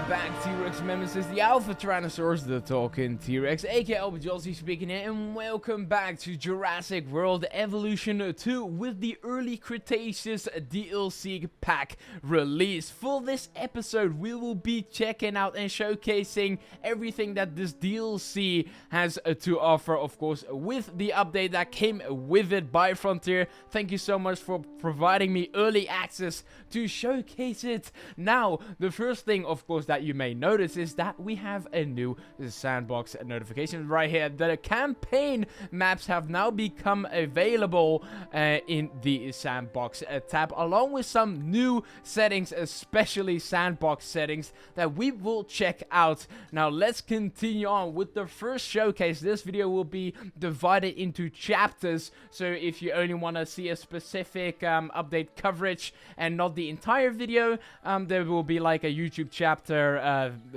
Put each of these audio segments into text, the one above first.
back, T-Rex Nemesis, the Alpha Tyrannosaurus, the talking T-Rex, aka LPGozzzi speaking here, and welcome back to Jurassic World Evolution 2 with the Early Cretaceous DLC pack release. For this episode, we will be checking out and showcasing everything that this DLC has to offer, of course, with the update that came with it by Frontier. Thank you so much for providing me early access to showcase it. Now, the first thing, of course, that you may notice is that we have a new Sandbox notification right here. The campaign maps have now become available in the Sandbox tab, along with some new settings, especially Sandbox settings, that we will check out. Now, let's continue on with the first showcase. This video will be divided into chapters, so if you only want to see a specific update coverage and not the entire video, there will be like a YouTube chapter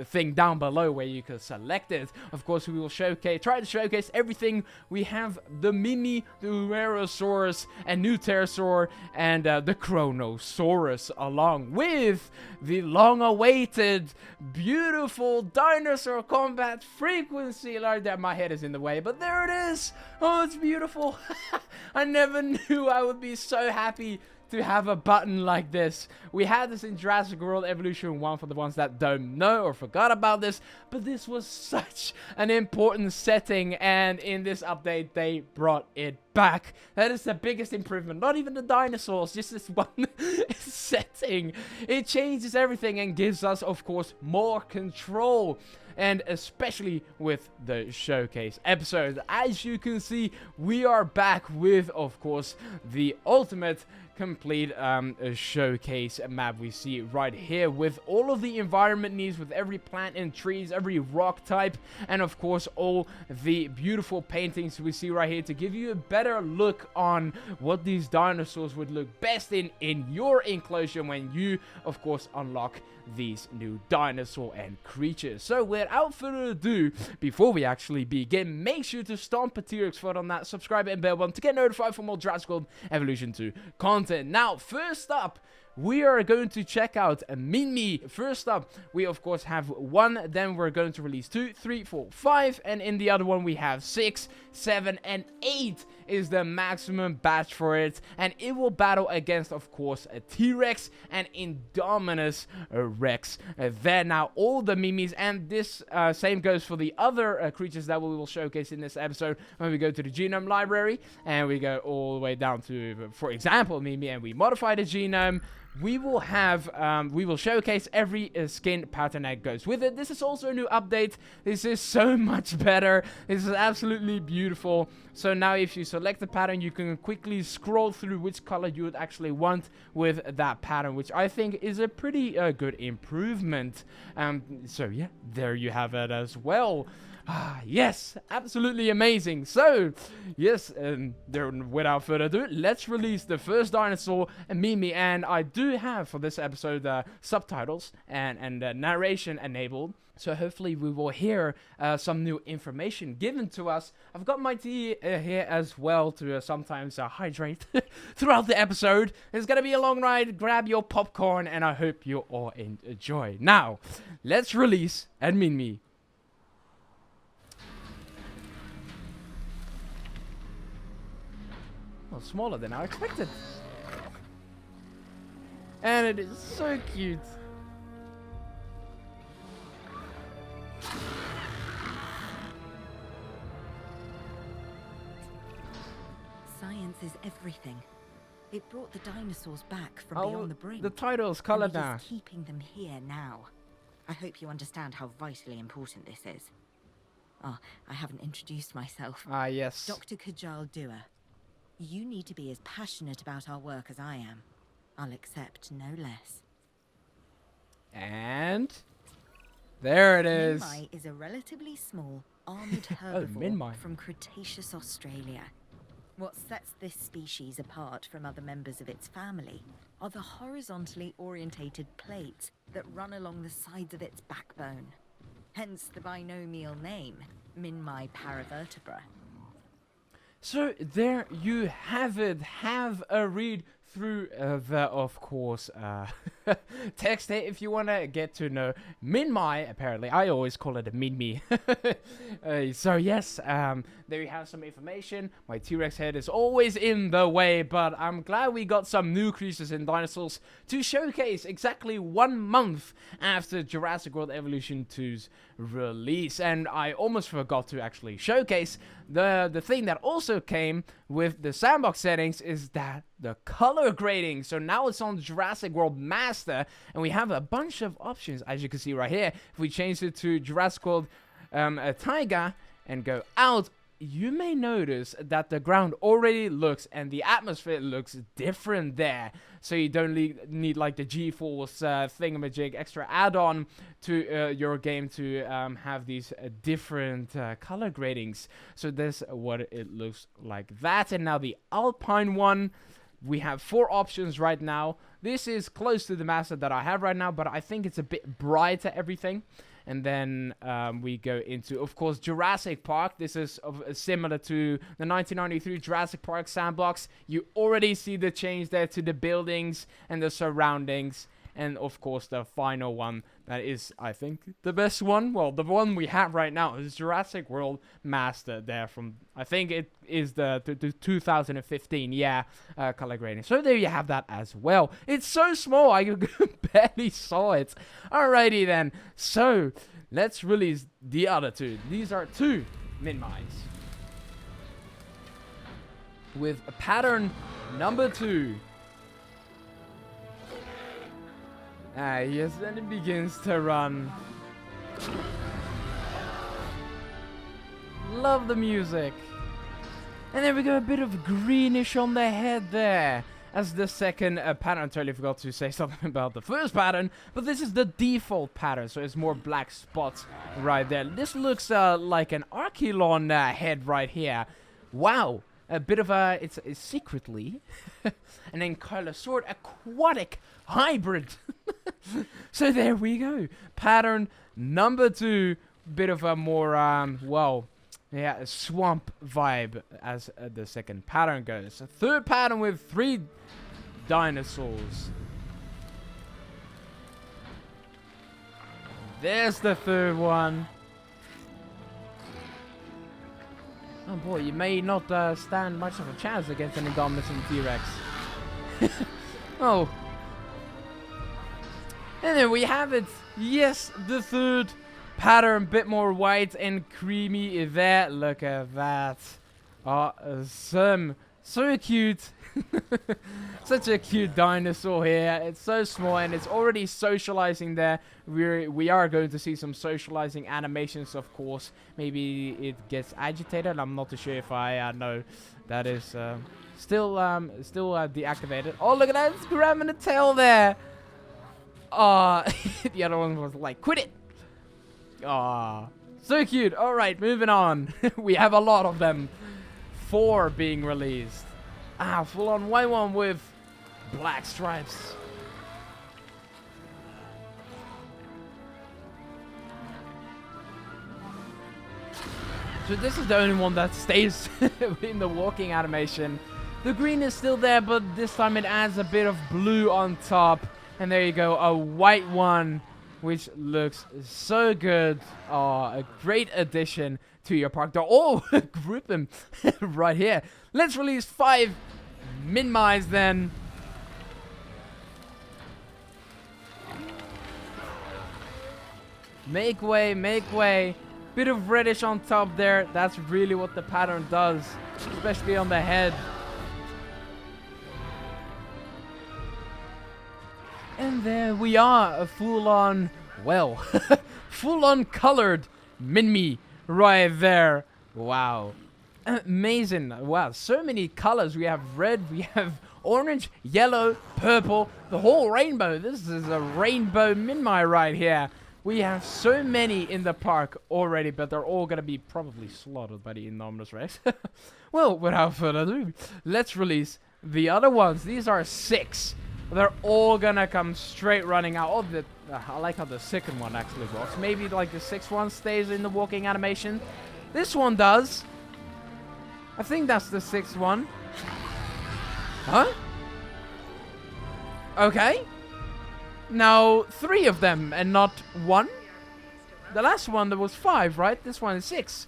thing down below where you can select it. Of course, we will try to showcase everything. We have the Minmi, the Wuerhosaurus, and new Dinosaur, and the Kronosaurus, along with the long-awaited, beautiful dinosaur combat frequency. Like that, my head is in the way, but there it is. Oh, it's beautiful. I never knew I would be so happy to have a button like this. We had this in Jurassic World Evolution 1 for the ones that don't know or forgot about this, but this was such an important setting, and in this update they brought it back. That is the biggest improvement. Not even the dinosaurs, just this one setting. It changes everything and gives us, of course, more control. And especially with the showcase episode. As you can see, we are back with, of course, the ultimate complete showcase map we see right here, with all of the environment needs, with every plant and trees, every rock type, and of course all the beautiful paintings we see right here to give you a better look on what these dinosaurs would look best in your enclosure when you, of course, unlock these new dinosaur and creatures. So without further ado, before we actually begin, make sure to stomp a T-Rex foot on that subscribe and bell button to get notified for more Jurassic World Evolution 2 content. Now, first up, we are going to check out Minmi. First up, we of course have 1, then we're going to release 2, 3, 4, 5, and in the other one we have 6, 7, and 8 is the maximum batch for it, and it will battle against, of course, a T-Rex and Indominus Rex. There now, all the Mimis, and this same goes for the other creatures that we will showcase in this episode when we go to the genome library, and we go all the way down to, for example, Minmi, and we modify the genome. We will have, we will showcase every skin pattern that goes with it. This is also a new update. This is so much better. This is absolutely beautiful. So now if you select the pattern, you can quickly scroll through which color you would actually want with that pattern, which I think is a pretty good improvement. So yeah, there you have it as well. Yes, absolutely amazing. So, yes, without further ado, let's release the first dinosaur, Minmi. And I do have for this episode subtitles and narration enabled. So hopefully we will hear some new information given to us. I've got my tea here as well to sometimes hydrate throughout the episode. It's going to be a long ride. Grab your popcorn and I hope you all enjoy. Now, let's release Minmi. Well, smaller than I expected. And it is so cute. Science is everything. It brought the dinosaurs back from beyond the brink. The title's colored now. Keeping them here now. I hope you understand how vitally important this is. Oh, I haven't introduced myself. Ah, yes. Dr. Kajal Dua. You need to be as passionate about our work as I am. I'll accept no less. And there it is. Minmi is a relatively small, armored herbivore from Cretaceous Australia. What sets this species apart from other members of its family are the horizontally orientated plates that run along the sides of its backbone. Hence the binomial name, Minmi paravertebra. So there you have it. Have a read through the, of course, text here if you want to get to know Minmi. Apparently, I always call it a Minmi. So yes, there you have some information. My T-Rex head is always in the way, but I'm glad we got some new creatures in Dinosaurs to showcase exactly 1 month after Jurassic World Evolution 2's release. And I almost forgot to actually showcase the thing that also came with the Sandbox settings is that the color grading. So now it's on Jurassic World Master, and we have a bunch of options, as you can see right here. If we change it to Jurassic World Taiga and go out, you may notice that the ground already looks and the atmosphere looks different there. So you don't need like the G-Force thingamajig extra add-on to your game to have these different color gradings. So this is what it looks like that. And now the Alpine one, we have 4 options right now. This is close to the master that I have right now, but I think it's a bit brighter everything. And then we go into, of course, Jurassic Park. This is similar to the 1993 Jurassic Park Sandbox. You already see the change there to the buildings and the surroundings. And, of course, the final one that is, I think, the best one. Well, the one we have right now is Jurassic World Master there from, I think it is the 2015, yeah, color grading. So there you have that as well. It's so small, I barely saw it. Alrighty then, so let's release the other 2. These are 2 Minmis with pattern number 2. Yes, then it begins to run. Love the music. And there we go, a bit of greenish on the head there. As the second pattern, I totally forgot to say something about the first pattern, but this is the default pattern, so it's more black spots right there. This looks like an Archelon head right here. Wow. A bit of a, it's secretly an Ankylosaur aquatic hybrid. So there we go. Pattern number 2. Bit of a more, well, yeah, a swamp vibe as the second pattern goes. A third pattern with 3 dinosaurs. There's the third one. Oh boy, you may not stand much of a chance against an indomitable T-Rex. Oh. And then we have it. Yes, the third pattern, bit more white and creamy there. Look at that. Awesome. So cute. Such a cute dinosaur here. It's so small and it's already socializing there. We are going to see some socializing animations, of course. Maybe it gets agitated. I'm not too sure if I know that is still deactivated. Oh, look at that. It's grabbing the tail there. The other one was like, quit it. So cute. All right, moving on. We have a lot of them. 4 being released. Full on white one with black stripes. So this is the only one that stays in the walking animation. The green is still there, but this time it adds a bit of blue on top. And there you go, a white one, which looks so good. A great addition to your park. They're all group them right here. Let's release 5 Minmis then. Make way, make way. Bit of reddish on top there. That's really what the pattern does, especially on the head. And there we are, a full-on, well, full-on colored Minmi right there. Wow. Amazing. Wow, so many colors. We have red, we have orange, yellow, purple, the whole rainbow. This is a rainbow Minmi right here. We have so many in the park already, but they're all going to be probably slaughtered by the Indominus Rex. Well, without further ado, let's release the other ones. These are 6. They're all gonna come straight running out. Oh, I like how the second one actually walks. Maybe like the 6th one stays in the walking animation. This one does. I think that's the 6th one. Huh? Okay. Now, 3 of them and not 1. The last one, there was 5, right? This one is 6.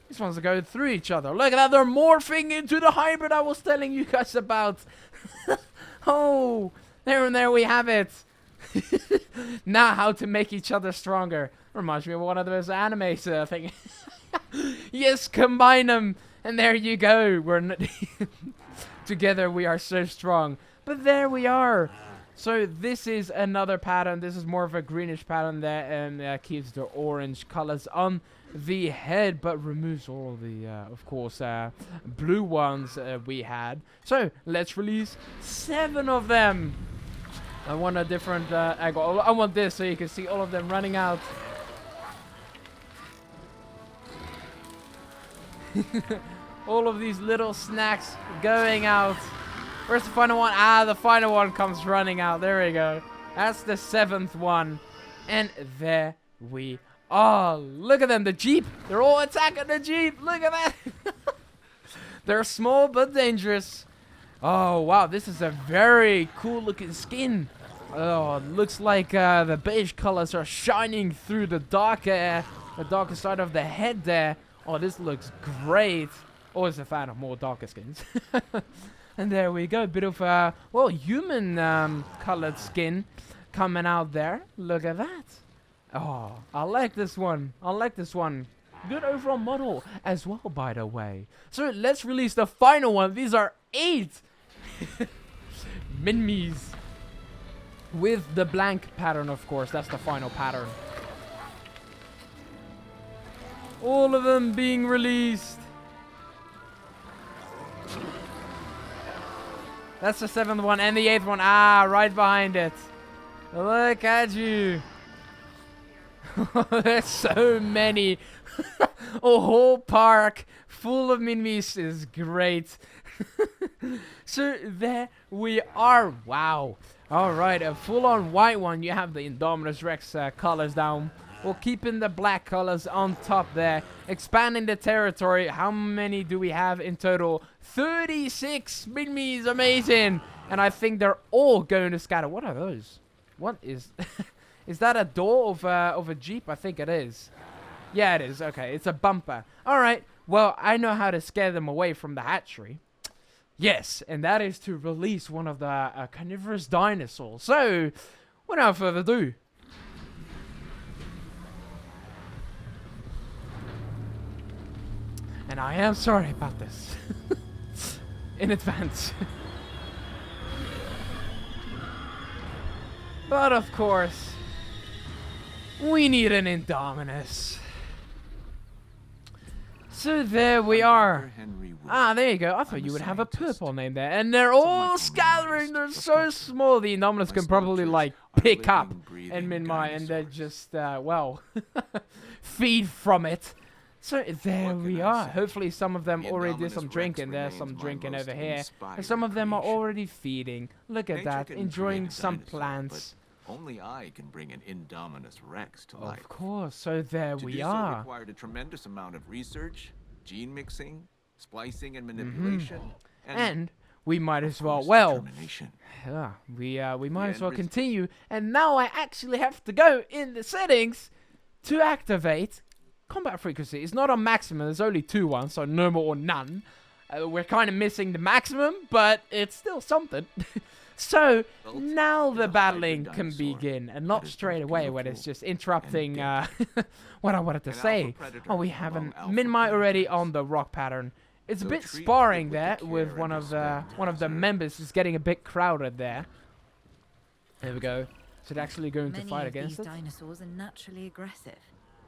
These ones are going through each other. Look at that. They're morphing into the hybrid I was telling you guys about. Oh, there we have it. Now how to make each other stronger. Reminds me of one of those animes thing. Yes, combine them. And there you go. We're together we are so strong. But there we are. So this is another pattern. This is more of a greenish pattern there, and keeps the orange colors on the head, but removes all the, of course, blue ones we had. So let's release 7 of them. I want a different angle. I want this so you can see all of them running out. All of these little snacks going out. Where's the final one? Ah, the final one comes running out. There we go. That's the 7th one. And there we are. Look at them. The Jeep. They're all attacking the Jeep. Look at that. They're small but dangerous. Oh, wow. This is a very cool looking skin. Oh, it looks like the beige colors are shining through the darker side of the head there. Oh, this looks great. Always a fan of more darker skins. And there we go. A bit of, well, human colored skin coming out there. Look at that. Oh, I like this one. I like this one. Good overall model as well, by the way. So let's release the final one. These are 8 Minmis. With the blank pattern, of course. That's the final pattern. All of them being released. That's the 7th one and the 8th one. Ah, right behind it. Look at you. There's so many. A whole park full of Minmis is great. So there we are. Wow. Alright, a full-on white one. You have the Indominus Rex colors down. We're keeping the black colors on top there. Expanding the territory. How many do we have in total? 36 Minmis. Amazing. And I think they're all going to scatter. What are those? What is... Is that a door of a Jeep? I think it is. Yeah, it is. Okay, it's a bumper. Alright. Well, I know how to scare them away from the hatchery. Yes, and that is to release one of the carnivorous dinosaurs. So, without further ado... And I am sorry about this. In advance. But of course, we need an Indominus. So there we are. Ah, there you go. I thought you would have a purple name there. And they're all scattering. They're so small. The Indominus can probably, like, pick up and Minmi. And they're just, well, feed from it. So there we are. Hopefully some of them already did some drinking. There's some drinking over here. And some of them are already feeding. Look at that. Enjoying some plants. Only I can bring an Indominus Rex to life. Of course. So there we are. To do so required a tremendous amount of research, gene mixing, splicing and manipulation. And we might as well, well, yeah, we might as well continue. And now I actually have to go in the settings to activate combat frequency. It's not on maximum. There's only 2 ones, so normal or none. We're kind of missing the maximum, but it's still something. So now the battling can begin, and not straight away when it's just interrupting what I wanted to say. Oh, we have a Minmi already on the rock pattern. It's a bit sparring there with one of the members. It's getting a bit crowded there. There we go. Is it actually going to fight against it? Dinosaurs are naturally aggressive.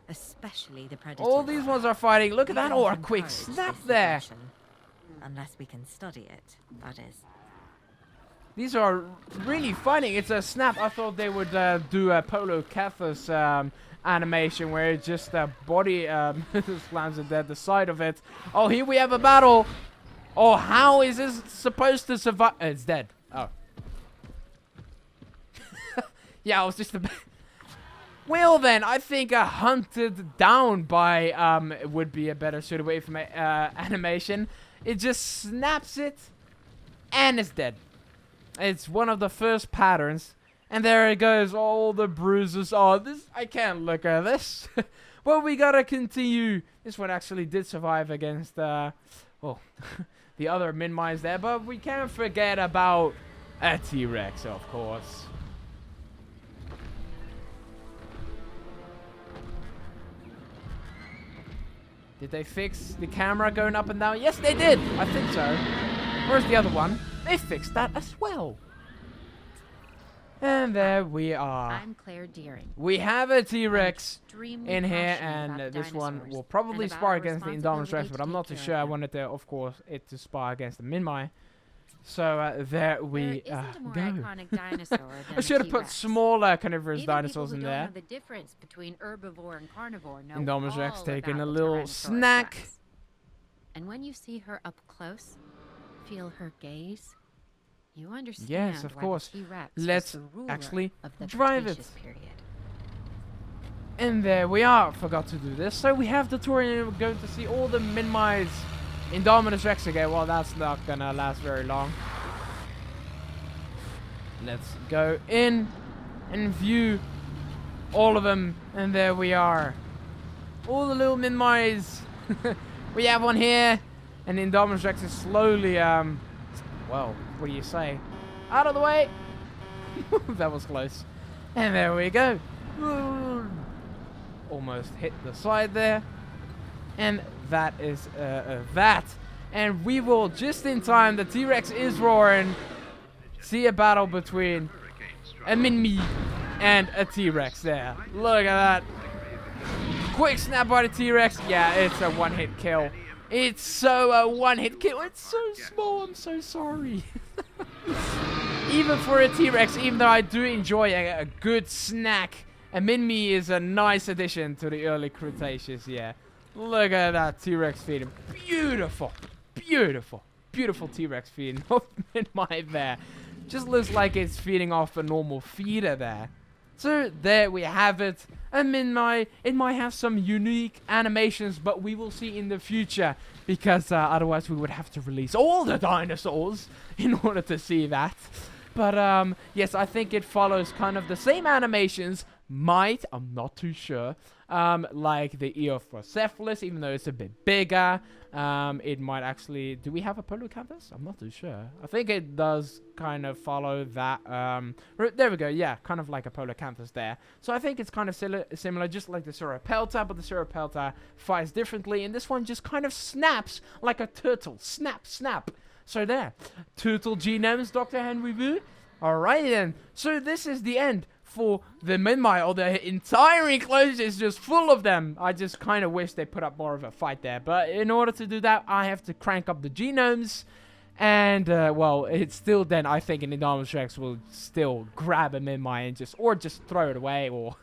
Especially the predators. All these ones are fighting. Look at that. Oh, a quick snap there. Unless we can study it, that is. These are really fighting. It's a snap. I thought they would do a Polocathus animation where it just body slams at the side of it. Oh, here we have a battle. Oh, how is this supposed to survive? It's dead. Oh. Yeah, I was just a bit... Well then, I think hunted down by would be a better suited way for my animation. It just snaps it, and it's dead. It's one of the first patterns. And there it goes, all the bruises. Oh, this, I can't look at this. Well, we gotta continue. This one actually did survive against, well, the other Minmis there. But we can't forget about a T-Rex, of course. Did they fix the camera going up and down? Yes, they did. I think so. Where's the other one? They fixed that as well. And there we are. I'm Claire Deering. We have a T-Rex in here, and this one will probably spar against the Indominus Rex, but I'm not too sure. I wanted to, of course, it to spar against the Minmi. So there we go. I should have put smaller carnivorous dinosaurs in there. The difference between herbivore and carnivore know Indominus Rex all taking a about the little Tyrannosaurus snack. Rex. And when you see her up close, feel her gaze, you understand. Yes, of why course. the T-Rex Let's was the ruler actually of the drive it. Cretaceous period. And there we are. Forgot to do this. So we have the tour, and we're going to see all the Minmi's Indominus Rex again. Well, that's not gonna last very long. Let's go in and view all of them. And there we are. All the little Minmi's. We have one here. And the Indominus Rex is slowly, well, what do you say? Out of the way. That was close. And there we go. Almost hit the side there. And that is that. And we will, just in time, the T-Rex is roaring. See a battle between a Minmi and a T-Rex there. Look at that. Quick snap by the T-Rex. Yeah, it's a one-hit kill. It's so a one-hit kill. It's so small. I'm so sorry. Even for a T-Rex, even though I do enjoy a good snack, a Minmi is a nice addition to the early Cretaceous. Yeah. Look at that T-Rex feeding. Beautiful. Beautiful. Beautiful T-Rex feeding off Minmi there. Just looks like it's feeding off a normal feeder there. So there we have it. A Minmi. It might have some unique animations, but we will see in the future, because otherwise we would have to release all the dinosaurs in order to see that. But yes, I think it follows kind of the same animations. I'm not too sure. Like the Eophrocephalus, even though it's a bit bigger. It might actually... Do we have a Polacanthus? I'm not too sure. I think it does kind of follow that. There we go. Yeah, kind of like a Polacanthus there. So I think it's kind of similar, just like the Sauropelta, but the Sauropelta fights differently. And this one just kind of snaps like a turtle. Snap, snap. So there. Turtle genomes, Dr. Henry Wu. Alright then. So this is the end for the Minmi, or the entire enclosure is just full of them. I just kind of wish they put up more of a fight there. But in order to do that, I have to crank up the genomes. And, well, it's still then, I think, an Indominus Rex will still grab a Minmi and just throw it away, or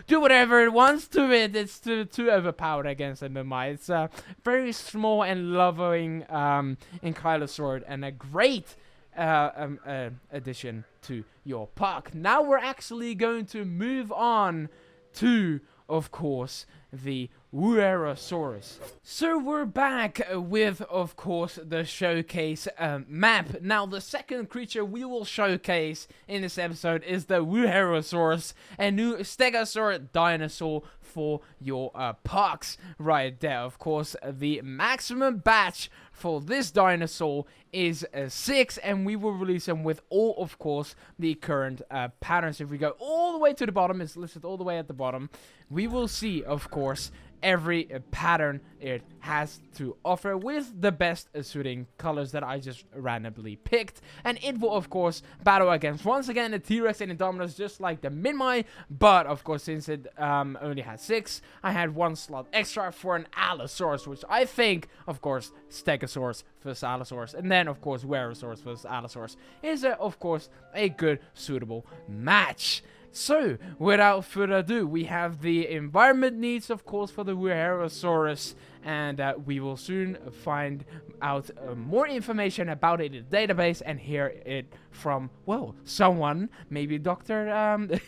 do whatever it wants to it. It's too overpowered against a Minmi. It's a very small and loving Ankylosaur, and a great addition to your park. Now we're actually going to move on to, of course, the Wuerhosaurus. So we're back with, of course, the showcase map. Now the second creature we will showcase in this episode is the Wuerhosaurus, a new stegosaur dinosaur for your parks. Right there, of course, the maximum batch for this dinosaur is 6, and we will release them with all, of course, the current patterns. If we go all the way to the bottom, it's listed all the way at the bottom, we will see, of course, every pattern it has to offer with the best suiting colors that I just randomly picked. And it will, of course, battle against, once again, the T-Rex and Indominus, just like the Minmi. But, of course, since it only had 6, I had 1 slot extra for an Allosaurus, which I think, of course, Stegosaurus versus Allosaurus, and then, of course, Wuerhosaurus versus Allosaurus is, of course, a good, suitable match. So, without further ado, we have the environment needs, of course, for the Wuerhosaurus, and we will soon find out more information about it in the database and hear it from, well, someone, maybe Dr.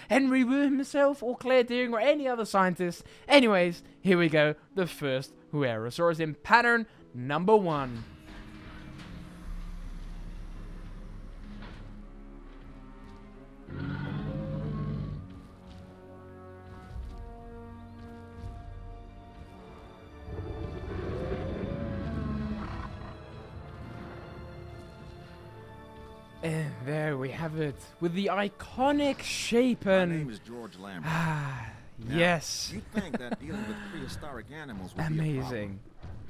Henry Wu himself, or Claire Deering, or any other scientist. Anyways, here we go, the first Wuerhosaurus in pattern number 1. there we have it. With the iconic shape and... My name is George Lambert. Now, yes. You'd think that dealing with prehistoric animals would be a Amazing.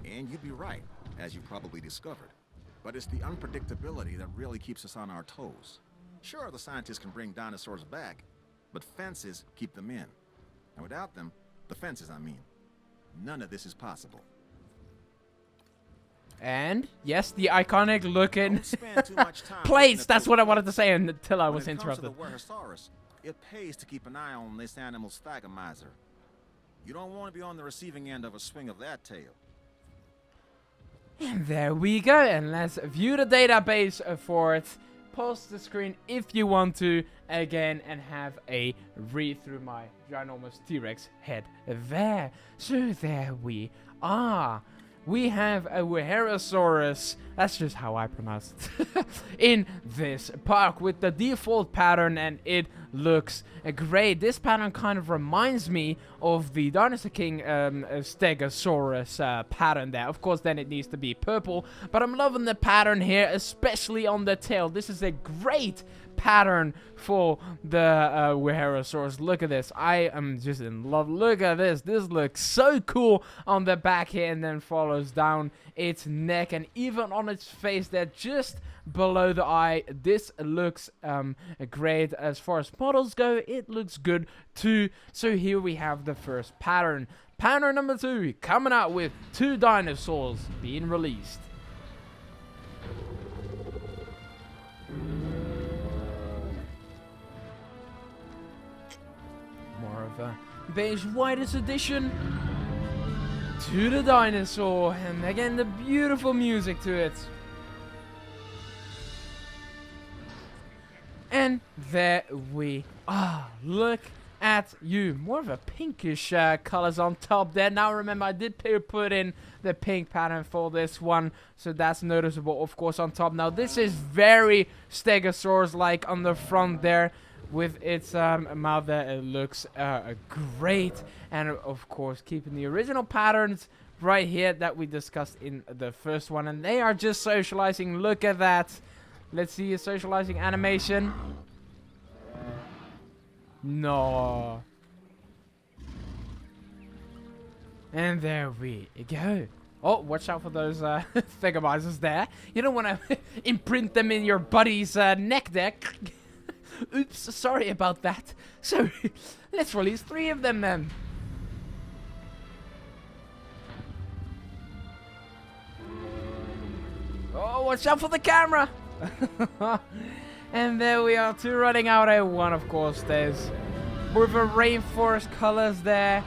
problem. And you'd be right, as you probably discovered. But it's the unpredictability that really keeps us on our toes. Sure, the scientists can bring dinosaurs back, but fences keep them in. And without them, the fences, I mean, none of this is possible. And, yes, the iconic looking Don't spend too much time plates. That's what I wanted wanted to say until I was When it comes interrupted. to the Wuerhosaurus, it pays to keep an eye on this animal's thagomizer. You don't want to be on the receiving end of a swing of that tail. And there we go. And let's view the database for it. Pause the screen if you want to again and have a read through my ginormous T-Rex head there. So there we are. We have a Wuerhosaurus, that's just how I pronounce it, in this park with the default pattern, and it looks great. This pattern kind of reminds me of the Dinosaur King Stegosaurus pattern there. Of course, then it needs to be purple, but I'm loving the pattern here, especially on the tail. This is a great pattern for the Wuerhosaurus. Look at this. I am just in love. Look at this. This looks so cool on the back here, and then follows down its neck and even on its face there just below the eye. This looks great. As far as models go, it looks good too. So here we have the first pattern. Pattern number 2 coming out with 2 dinosaurs being released. More of a beige whitest addition to the dinosaur, and again the beautiful music to it. And there we are. Look at you. More of a pinkish colors on top there. Now remember, I did put in the pink pattern for this one, so that's noticeable of course on top. Now this is very Stegosaurus like on the front there. With its mouth there, it looks great. And of course, keeping the original patterns right here that we discussed in the first one. And they are just socializing. Look at that. Let's see a socializing animation. No. And there we go. Oh, watch out for those thingamaizers there. You don't want to imprint them in your buddy's neck there. Oops, sorry about that. So, let's release 3 of them then. Oh, watch out for the camera. And there we are, 2 running out at 1, of course. There's more of a rainforest colors there.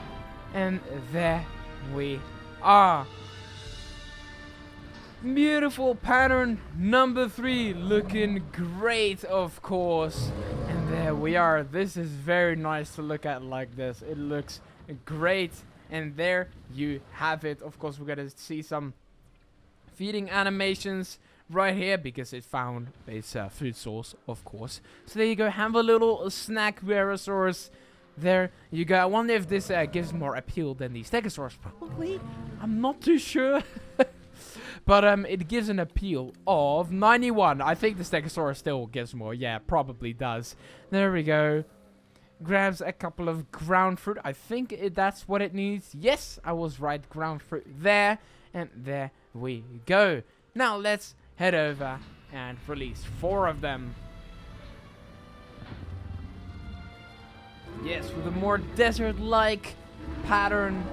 And there we are. Beautiful pattern number 3, looking great of course. And there we are. This is very nice to look at like this. It looks great. And there you have it. Of course, we're gonna see some feeding animations right here because it found its food source, of course. So there you go, have a little snack, Wuerhosaurus. There you go. I wonder if this gives more appeal than the Stegosaurus. Probably. I'm not too sure. But it gives an appeal of 91. I think the Stegosaurus still gives more. Yeah, probably does. There we go. Grabs a couple of ground fruit. I think that's what it needs. Yes, I was right. Ground fruit there. And there we go. Now let's head over and release 4 of them. Yes, with a more desert-like pattern.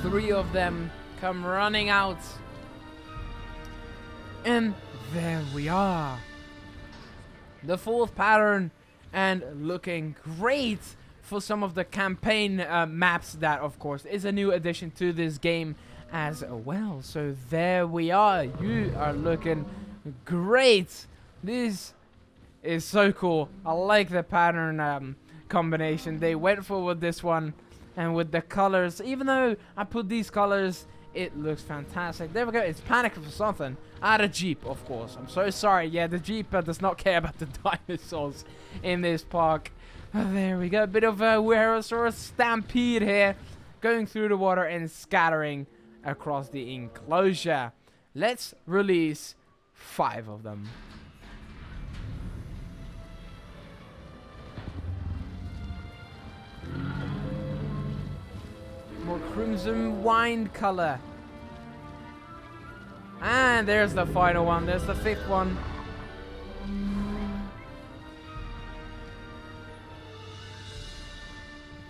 Three of them come running out. And there we are. The 4th pattern, and looking great for some of the campaign maps that, of course, is a new addition to this game as well. So there we are. You are looking great. This is so cool. I like the pattern combination they went for with this one. And with the colors, even though I put these colors, it looks fantastic. There we go. It's panicking for something. The Jeep, of course. I'm so sorry. Yeah, the Jeep does not care about the dinosaurs in this park. There we go. A bit of a Wuerhosaurus stampede here. Going through the water and scattering across the enclosure. let's release 5 of them. More crimson wine color. And there's the final one. There's the 5th one.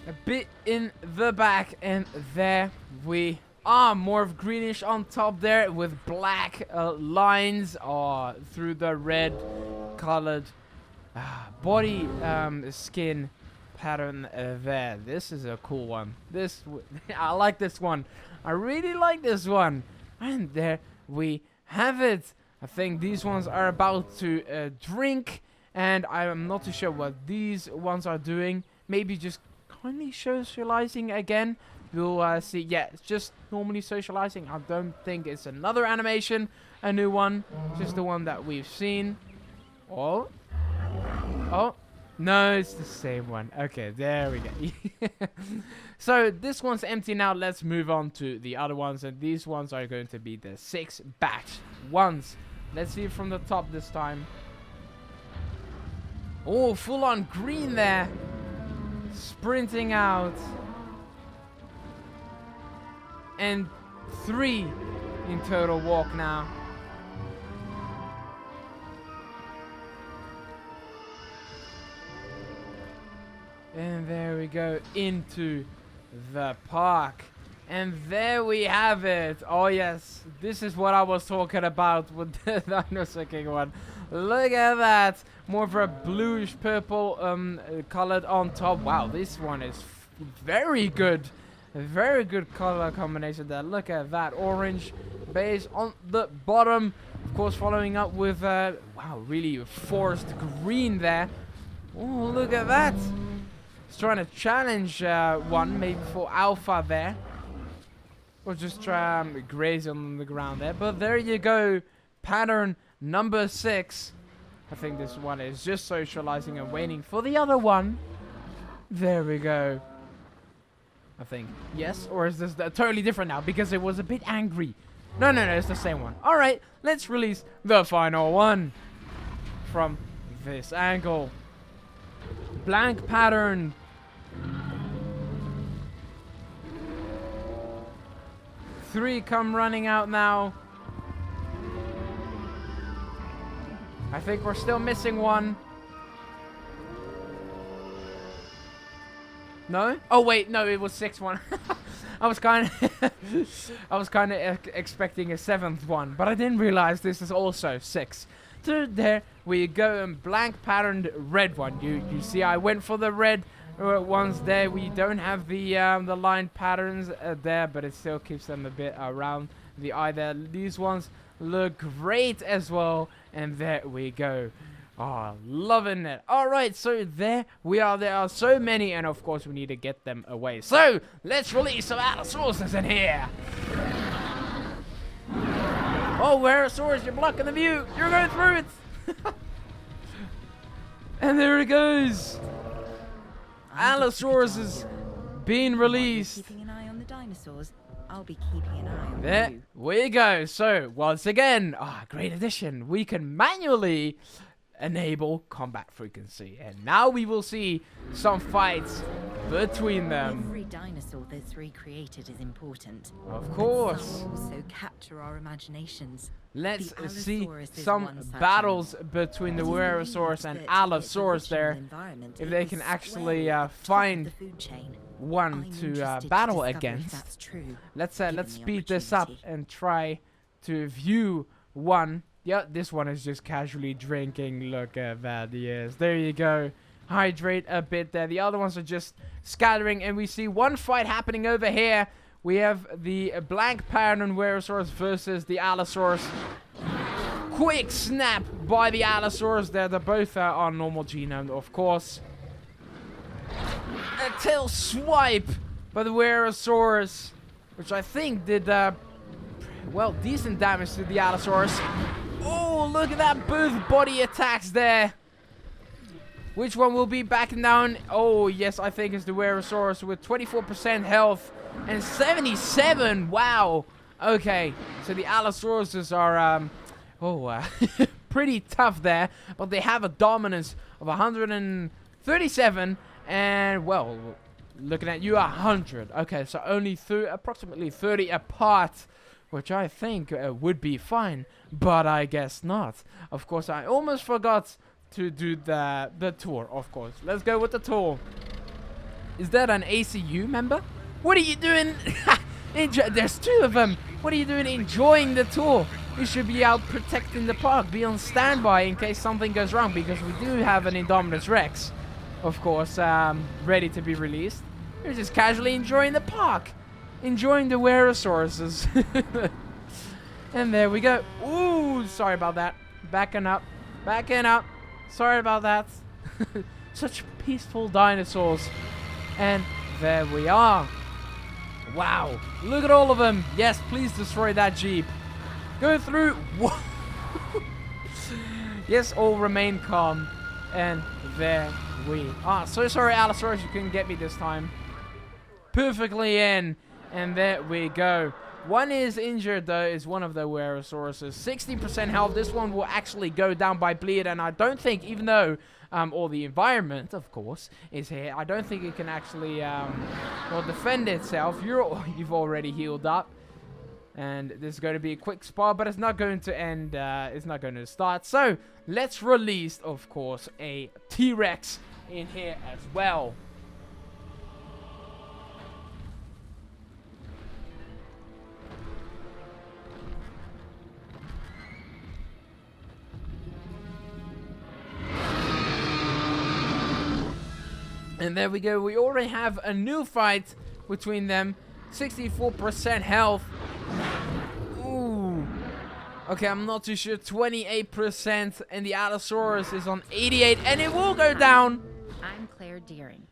A bit in the back, and there we are. More of greenish on top there with black lines through the red colored body skin pattern there. This is a cool one. I like this one. I really like this one. And there we have it. I think these ones are about to drink, and I'm not too sure what these ones are doing. Maybe just kindly socializing again. We'll see. Yeah, it's just normally socializing. I don't think it's another animation, a new one, just the one that we've seen. Oh, no, it's the same one. Okay, there we go. So this one's empty now. Let's move on to the other ones, and these ones are going to be the 6 batch ones. Let's see from the top this time. Oh, full on green there. Sprinting out. And 3 in total walk now. And there we go into the park. And there we have it. Oh yes, this is what I was talking about with the Dinosaur King one. Look at that. More of a bluish purple colored on top. Wow, this one is very good. A very good color combination there. Look at that orange base on the bottom. Of course, following up with wow, really forest green there. Oh, look at that. He's trying to challenge one, maybe for alpha there. Or just try graze on the ground there. But there you go. Pattern number 6. I think this one is just socializing and waiting for the other one. There we go. I think. Yes? Or is this totally different now? Because it was a bit angry. No, it's the same one. Alright, let's release the final one. From this angle. Blank pattern. Three come running out now. I think we're still missing one. No? Oh wait, no, it was 6-1. I was kind of expecting a 7th one, but I didn't realize this is also 6. So there we go, and blank patterned red one. You see, I went for the red ones there. We don't have the line patterns there, but it still keeps them a bit around the eye there. These ones look great as well, and there we go. Oh, loving it. Alright, so there we are. There are so many, and of course we need to get them away. So, let's release some Allosauruses in here. Oh, Wuerhosaurus, you're blocking the view. You're going through it. And there it goes. Allosaurus is being released. Keeping an eye on the dinosaurs. I'll be keeping an eye on there you. We go. So, once again, great addition. We can manually enable combat frequency, and now we will see some fights between them. Every dinosaur that's recreated is important. Of course. But some also capture our imaginations. Let's The see Allosaurus is some one such battles animal. between the It is Wuerhosaurus believed and that Allosaurus its there. original environment, If it they was can square actually at the top of find the food chain. one I'm to interested battle discover if against. that's true, Let's given the speed this up opportunity. and try to view one. Yeah, this one is just casually drinking. Look at that, yes. There you go. Hydrate a bit there. The other ones are just scattering, and we see one fight happening over here. We have the blank pattern Wuerhosaurus versus the Allosaurus. Quick snap by the Allosaurus there. They're both on normal genome, of course. A tail swipe by the Wuerhosaurus, which I think did, well, decent damage to the Allosaurus. Oh, look at that. Both body attacks there. Which one will be backing down? Oh, yes, I think it's the Wuerhosaurus with 24% health and 77. Wow. Okay, so the Allosauruses are, pretty tough there, but they have a dominance of 137, and, well, looking at you, 100. Okay, so only approximately 30 apart, which I think would be fine, but I guess not. Of course, I almost forgot to do the tour, of course. Let's go with the tour. Is that an ACU member? What are you doing? There's 2 of them. What are you doing enjoying the tour? You should be out protecting the park. Be on standby in case something goes wrong, because we do have an Indominus Rex, of course, ready to be released. You're just casually enjoying the park. Enjoying the Wuerhosauruses. And there we go. Ooh, sorry about that. Backing up. Backing up. Sorry about that. Such peaceful dinosaurs. And there we are. Wow. Look at all of them. Yes, please destroy that Jeep. Go through. Yes, all remain calm. And there we are. So sorry, Allosaurus, you couldn't get me this time. Perfectly in. And there we go. One is injured, though, is one of the Wuerhosauruses. 60% health. This one will actually go down by bleed. And I don't think, even though all the environment, of course, is here, I don't think it can actually defend itself. You've already healed up. And this is going to be a quick spot, but it's not going to end. It's not going to start. So let's release, of course, a T-Rex in here as well. And there we go. We already have a new fight between them. 64% health. Ooh. Okay, I'm not too sure. 28%. And the Allosaurus is on 88. And it will go down. I'm Claire Deering.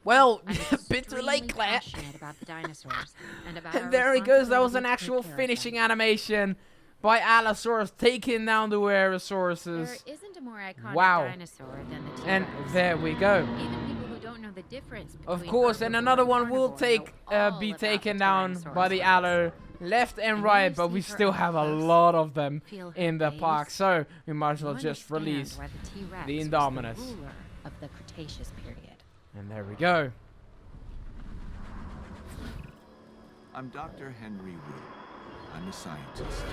Well, I'm a bit too late, Claire. Passionate about the dinosaurs and about And our there he goes. That was an responsibility to actual take care of finishing them. animation by Allosaurus taking down the Wuerhosauruses. There isn't a more iconic Wow. dinosaur than the T-Rex. And there we go. Even people who don't know the difference Of between course, and herbivore another and one will carnivore know be all taken about the down Tyrannosaurus by the Rex. Allo left and And when right, you but we see her still up have a close, lot of them feel her in the gaze, park, so we might as well you just understand release why the T-Rex the was Indominus. ruler of the Cretaceous period. And there we go. I'm Dr. Henry Wu. I'm a scientist.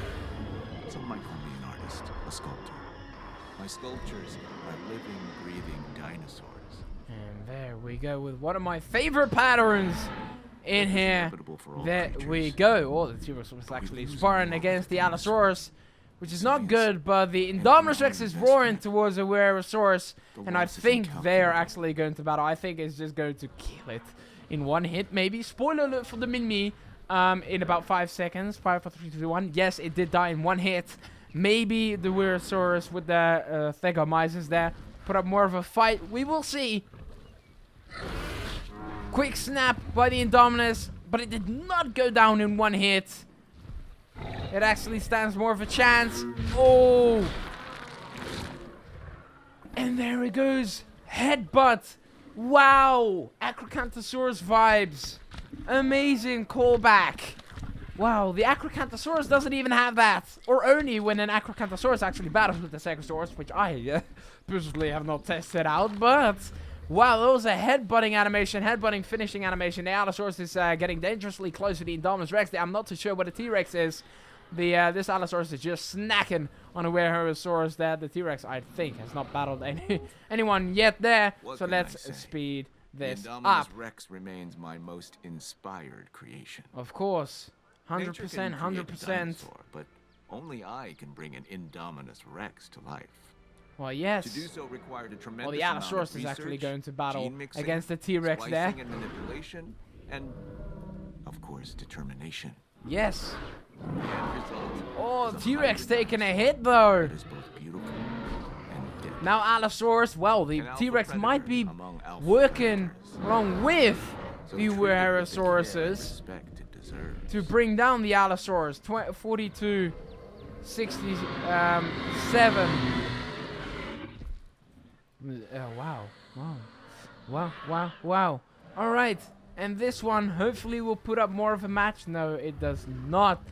Some might call me an artist, a sculptor. My sculptures are living, breathing dinosaurs. And there we go with one of my favorite patterns in here. Inevitable for all There creatures. we go. Oh, the T-Rex was actually sparring against the Allosaurus, which is not good, but the Indominus Rex is roaring towards the Wuerhosaurus, and I think they are actually going to battle. I think it's just going to kill it in one hit, maybe. Spoiler alert for the Minmi. In about 5 seconds. 5, 4, 3, 2, 1. Yes, it did die in one hit. Maybe the Wuerhosaurus with the Thegomizes there put up more of a fight. We will see. Quick snap by the Indominus, but it did not go down in one hit. It actually stands more of a chance. Oh! And there it goes. Headbutt. Wow! Acrocanthosaurus vibes. Amazing callback. Wow, the Acrocanthosaurus doesn't even have that. Or only when an Acrocanthosaurus actually battles with the Stegosaurus, which I personally have not tested out. But, wow, that was a headbutting animation, headbutting finishing animation. The Allosaurus is getting dangerously close to the Indominus Rex. I'm not too sure what the T-Rex is. This Allosaurus is just snacking on a Wuerhosaurus there. The T-Rex, I think, has not battled anyone yet there. What So can I let's say? speed this the up. Indominus Rex remains my most inspired creation. Of course. Nature 100%, can create a 100%. dinosaur, but only I can bring an Indominus Rex to life. Well, yes. To do so required a tremendous Well, the amount of Allosaurus is actually research, going to battle gene mixing, against the T-Rex there. splicing and manipulation, and of course determination. Yes. The end result Oh, is a T-Rex mighty taking a dinosaur hit though. that is both beautiful and deadly. Now Allosaurus, well, the An alpha T-Rex predator might be among alpha working predators. along with So the treat it with the care and Wuerhosauruses respect it deserves. to bring down the Allosaurus. 42, 67. Wow. Wow. Wow. Wow. Wow. All right. And this one hopefully will put up more of a match. No, it does not.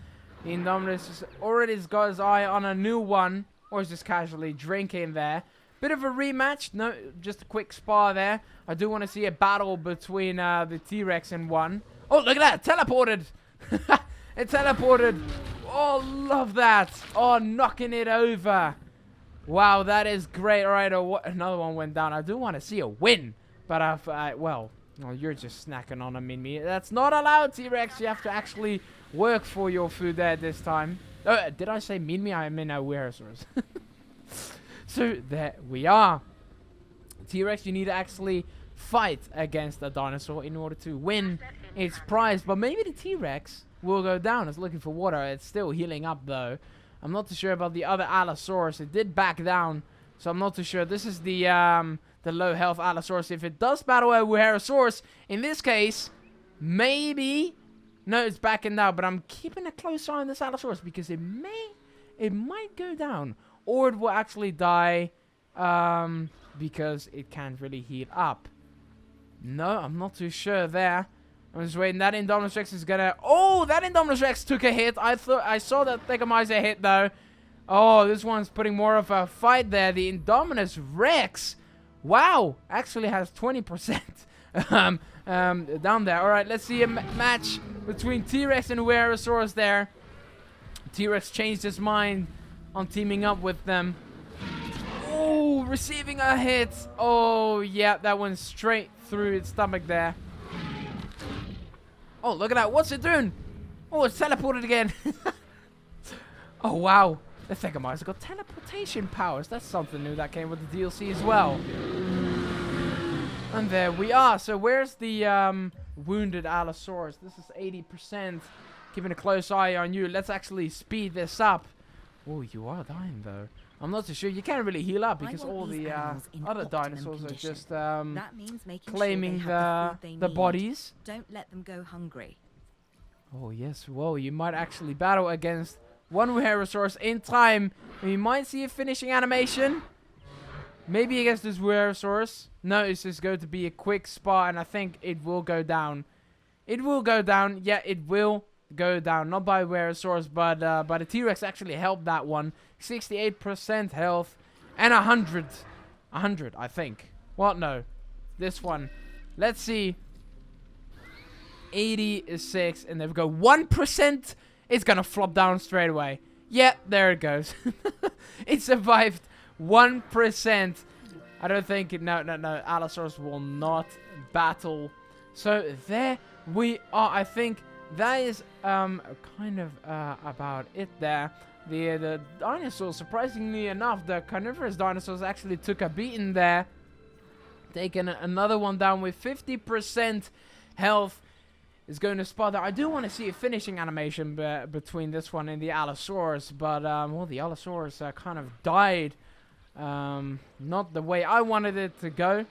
The Indominus has already got his eye on a new one. Or is just casually drinking there. Bit of a rematch. No, just a quick spar there. I do want to see a battle between the T-Rex and one. Oh, look at that. Teleported. It teleported. Oh, love that. Oh, knocking it over. Wow, that is great. All right, another one went down. I do want to see a win. But, well, you're just snacking on a Minmi. That's not allowed, T-Rex. You have to actually work for your food there this time. Did I say Minmi? I mean Wuerhosaurus. So, there we are. T-Rex, you need to actually fight against a dinosaur in order to win its prize. But maybe the T-Rex will go down. It's looking for water. It's still healing up, though. I'm not too sure about the other Allosaurus. It did back down, so I'm not too sure. This is the low health Allosaurus. If it does battle a Wuerhosaurus, in this case, maybe... No, it's backing down, but I'm keeping a close eye on this Allosaurus because it might go down. Or it will actually die because it can't really heal up. No, I'm not too sure there. I'm just waiting. That Indominus Rex is gonna... Oh, that Indominus Rex took a hit. I saw that Thegamizer hit, though. Oh, this one's putting more of a fight there. The Indominus Rex, wow, actually has 20% down there. All right, let's see a match between T-Rex and Wuerhosaurus there. T-Rex changed his mind on teaming up with them. Oh, receiving a hit. Oh, yeah, that went straight through its stomach there. Oh, look at that. What's it doing? Oh, it's teleported again. Oh, wow. The Thegamizer got teleportation powers. That's something new that came with the DLC as well. And there we are. So where's the wounded Allosaurus? This is 80%. Keeping a close eye on you. Let's actually speed this up. Oh, you are dying, though. I'm not too sure. You can't really heal up because all the other dinosaurs are just claiming the bodies. Don't let them go hungry. Oh, yes. Well, you might actually battle against one Wuerhosaurus in time. And you might see a finishing animation. Maybe against this Wuerhosaurus. No, it's just going to be a quick spot, and I think it will go down. It will go down. Yeah, it will go down. Not by Wuerhosaurus, but the T-Rex actually helped that one. 68% health and 100. 100, I think. Well, no. This one. Let's see. 86, and there we go. 1%. It's gonna flop down straight away. Yeah, there it goes. It survived 1%. I don't think it... No. Allosaurus will not battle. So there we are. I think that is kind of about it there. The dinosaurs, surprisingly enough, the carnivorous dinosaurs actually took a beating there. Taking another one down with 50% health. Is going to spot that. I do want to see a finishing animation between this one and the Allosaurus, but well, the Allosaurus kind of died. Not the way I wanted it to go.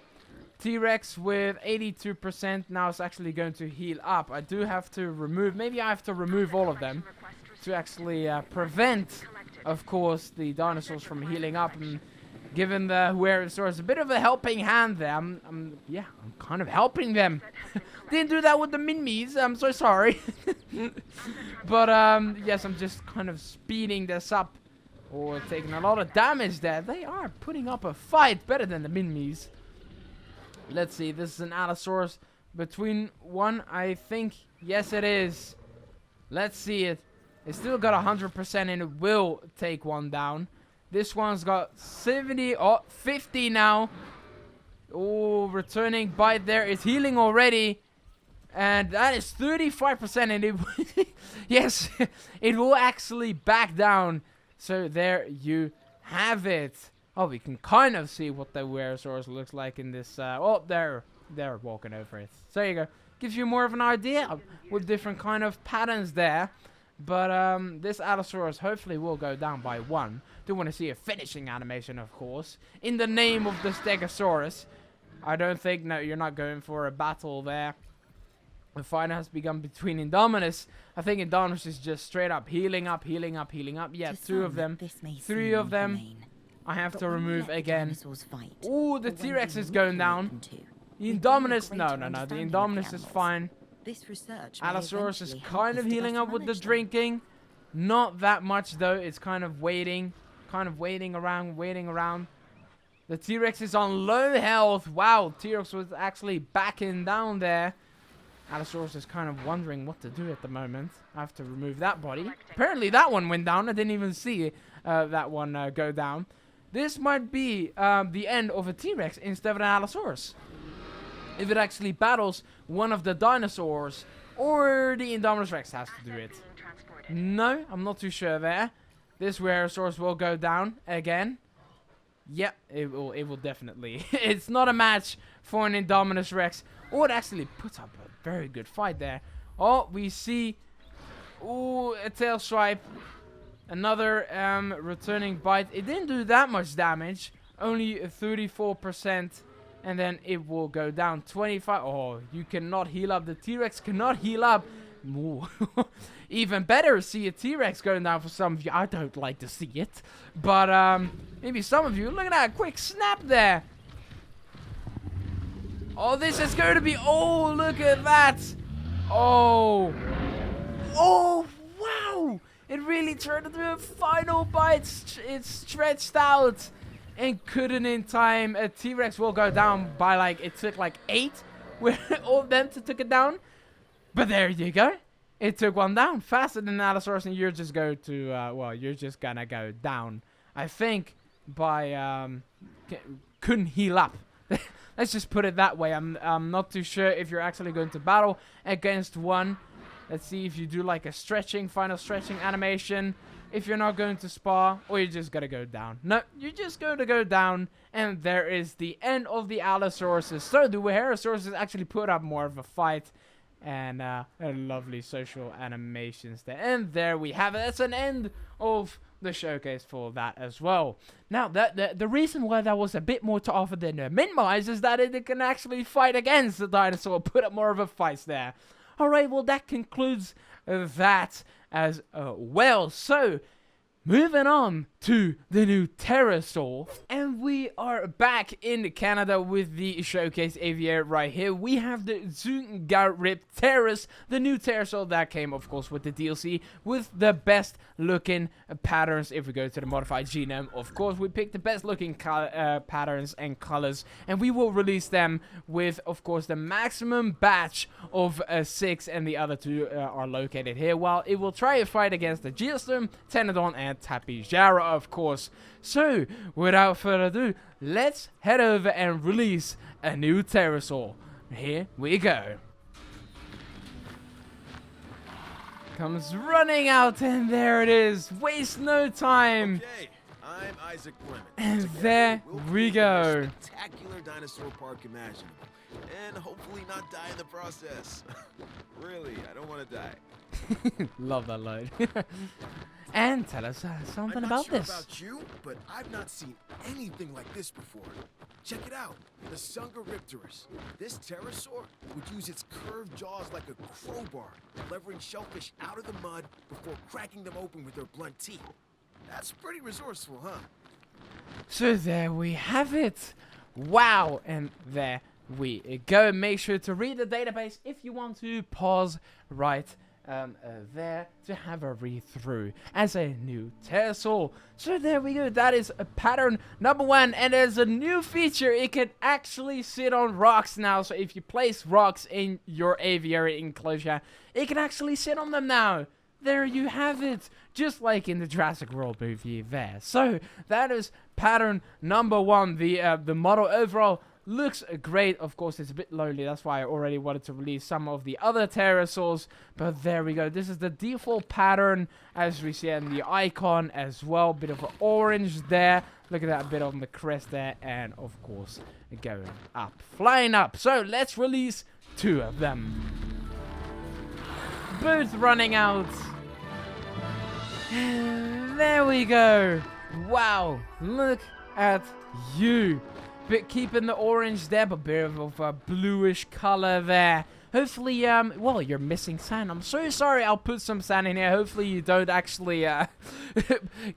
T-Rex with 82%. Now it's actually going to heal up. I do have to remove... Maybe I have to remove all of them to actually prevent, of course, the dinosaurs from healing up and giving the Wuerhosaurus a bit of a helping hand there. I'm kind of helping them. Didn't do that with the Minmis. I'm so sorry. But yes, I'm just kind of speeding this up. Or taking a lot of damage there. They are putting up a fight better than the Minmis. Let's see. This is an Allosaurus between one, I think. Yes, it is. Let's see it. It's still got 100% and it will take one down. This one's got 70, 50 now. Oh, returning bite there. It's healing already. And that is 35% and it... Yes, it will actually back down. So there you have it. Oh, we can kind of see what the Wuerhosaurus looks like in this... oh, they're walking over it. So there you go. Gives you more of an idea with different kind of patterns there. But this Allosaurus hopefully will go down by one. Do want to see a finishing animation, of course. In the name of the Stegosaurus. I don't think... No, you're not going for a battle there. The fight has begun between Indominus. I think Indominus is just straight up healing up. Yeah, two of them. Three of them. I have to remove again. Ooh, the T-Rex is going down. The Indominus... No. The Indominus is fine. Allosaurus is kind of healing up with the drinking. Not that much though. It's kind of waiting around. The T-Rex is on low health. Wow, T-Rex was actually backing down there. Allosaurus is kind of wondering what to do at the moment. I have to remove that body. Apparently that one went down. I didn't even see that one go down. This might be the end of a T-Rex instead of an Allosaurus. If it actually battles one of the dinosaurs, or the Indominus Rex has to do it. No, I'm not too sure there. This Wuerhosaurus will go down again. Yep, it will definitely. It's not a match for an Indominus Rex. Oh, it actually puts up a very good fight there. Oh, we see, ooh, a tail swipe. Another returning bite. It didn't do that much damage. Only 34%. And then it will go down 25. Oh, you cannot heal up. The T-Rex cannot heal up. Ooh. Even better, see a T-Rex going down for some of you. I don't like to see it. But maybe some of you. Look at that quick snap there. Oh, this is going to be... Oh, look at that. Oh. Oh, wow. It really turned into a final bite. It stretched out and couldn't in time. A T-Rex will go down by like... It took like 8 where all of them to took it down. But there you go. It took one down faster than Allosaurus, and you're just going to... well, you're just gonna go down. I think by... couldn't heal up. Let's just put it that way. I'm not too sure if you're actually going to battle against one. Let's see if you do like a final stretching animation. If you're not going to spar, or you're just gonna go down. No, you're just going to go down. And there is the end of the Allosauruses. So the Wuerhosauruses actually put up more of a fight. And lovely social animations there. And there we have it. That's an end of the showcase for that as well. Now, the reason why that was a bit more to offer than Minmi is that it can actually fight against the dinosaur. Put up more of a fight there. Alright, well that concludes that as well. So, moving on to the new pterosaur, and we are back in Canada with the showcase aviary right here. We have the Dsungaripterus, the new pterosaur that came, of course, with the DLC, with the best looking patterns. If we go to the modified genome, of course, we picked the best looking patterns and colors, and we will release them with, of course, the maximum batch of 6, and the other 2 are located here, while it will try a fight against the Geostorm, Pteranodon, and Tapijara, of course. So, without further ado, let's head over and release a new pterosaur. Here we go. Comes running out, and there it is. Waste no time. Okay, I'm Isaac Clement. And there we go. Spectacular dinosaur park imaginable, and hopefully not die in the process. Really, I don't want to die. Love that line. And tell us something about this. I'm not sure about you, but I've not seen anything like this before. Check it out, the Dsungaripterus. This pterosaur would use its curved jaws like a crowbar, levering shellfish out of the mud before cracking them open with their blunt teeth. That's pretty resourceful, huh? So there we have it. Wow, and there we go. Make sure to read the database if you want to. Pause right there to have a read through as a new pterosaur. So there we go. That is pattern number 1, and there's a new feature. It can actually sit on rocks now. So if you place rocks in your aviary enclosure, it can actually sit on them now. There you have it, just like in the Jurassic World movie there. So that is pattern number 1. The model overall looks great. Of course, it's a bit lonely. That's why I already wanted to release some of the other pterosaurs. But there we go. This is the default pattern, as we see in the icon as well. Bit of orange there. Look at that bit on the crest there. And of course, going up, flying up. So let's release 2 of them. Both running out. And there we go. Wow, look at you. Bit keeping the orange there, but bit of a bluish color there. Hopefully, well, you're missing sand. I'm so sorry. I'll put some sand in here. Hopefully you don't actually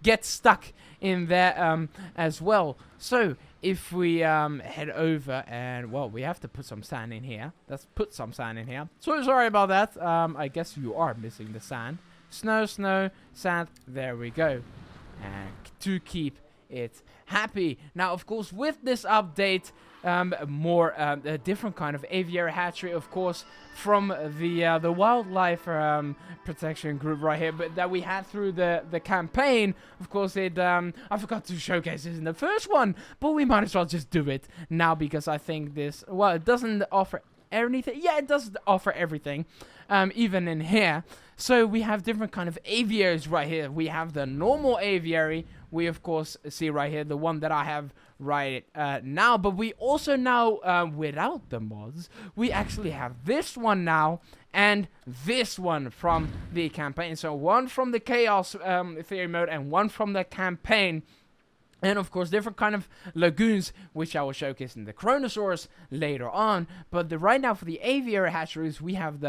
get stuck in there as well. So if we head over and, well, we have to put some sand in here. Let's put some sand in here. So sorry about that. I guess you are missing the sand. Snow, snow, sand. There we go. And to keep it happy. Now, of course, with this update, a different kind of aviary hatchery, of course, from the wildlife protection group right here, but that we had through the campaign. Of course, I forgot to showcase this in the first one, but we might as well just do it now because I think this, well, it doesn't offer anything. Yeah, it does offer everything, even in here. So we have different kind of aviaries right here. We have the normal aviary. We, of course, see right here, the one that I have right now. But we also now, without the mods, we actually have this one now and this one from the campaign. So one from the Chaos Theory mode and one from the campaign. And, of course, different kind of lagoons, which I will showcase in the Kronosaurus later on. But right now, for the aviary hatcheries, we have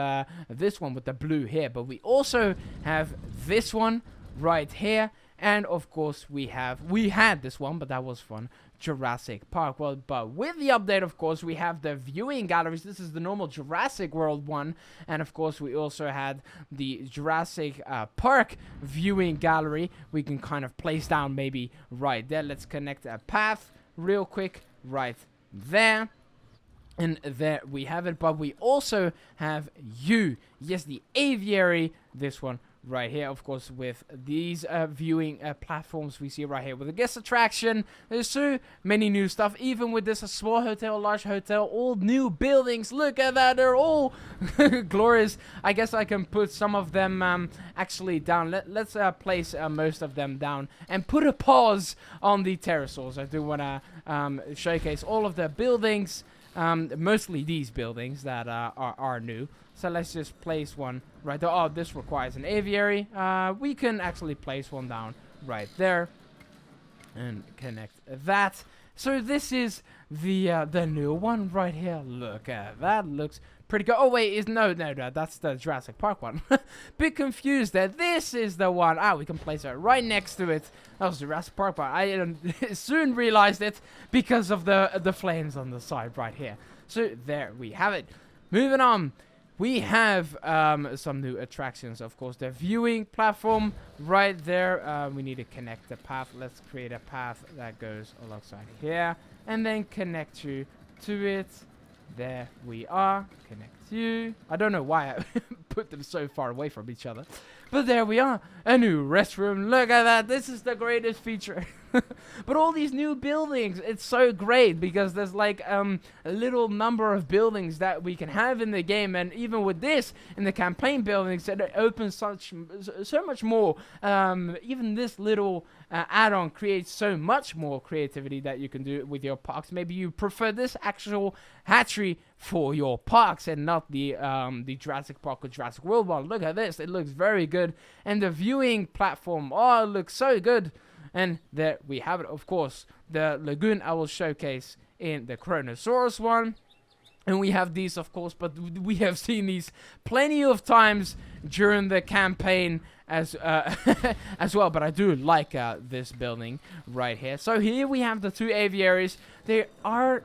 this one with the blue here. But we also have this one right here. And, of course, we had this one, but that was fun, Jurassic Park. Well, but with the update, of course, we have the viewing galleries. This is the normal Jurassic World one. And, of course, we also had the Jurassic Park viewing gallery. We can kind of place down maybe right there. Let's connect a path real quick right there. And there we have it. But we also have yes, the aviary, this one right here, of course, with these viewing platforms we see right here with the guest attraction. There's so many new stuff, even with this, a small hotel, large hotel, all new buildings. Look at that, they're all glorious. I guess I can put some of them actually down. Let's place most of them down and put a pause on the pterosaurs. I do want to showcase all of the buildings, mostly these buildings that are new. So let's just place one right there. Oh, this requires an aviary. We can actually place one down right there and connect that. So this is the new one right here. Look at that. Looks pretty good. Oh wait, no, that's the Jurassic Park one. Bit confused there. This is the one. We can place it right next to it. That was Jurassic Park, but I soon realized it because of the flames on the side right here. So there we have it. Moving on. We have some new attractions, of course. The viewing platform right there. We need to connect the path. Let's create a path that goes alongside here. And then connect you to it. There we are. Connect you. I don't know why I put them so far away from each other. But there we are. A new restroom. Look at that. This is the greatest feature. But all these new buildings, it's so great because there's like a little number of buildings that we can have in the game, and even with this in the campaign buildings, it opens so much more. Even this little add-on creates so much more creativity that you can do with your parks. Maybe you prefer this actual hatchery for your parks and not the Jurassic Park or Jurassic World one. Look at this, it looks very good, and the viewing platform, oh, it looks so good. And there we have it, of course. The lagoon I will showcase in the Kronosaurus one. And we have these, of course, but we have seen these plenty of times during the campaign as as well. But I do like this building right here. So here we have the two aviaries. They are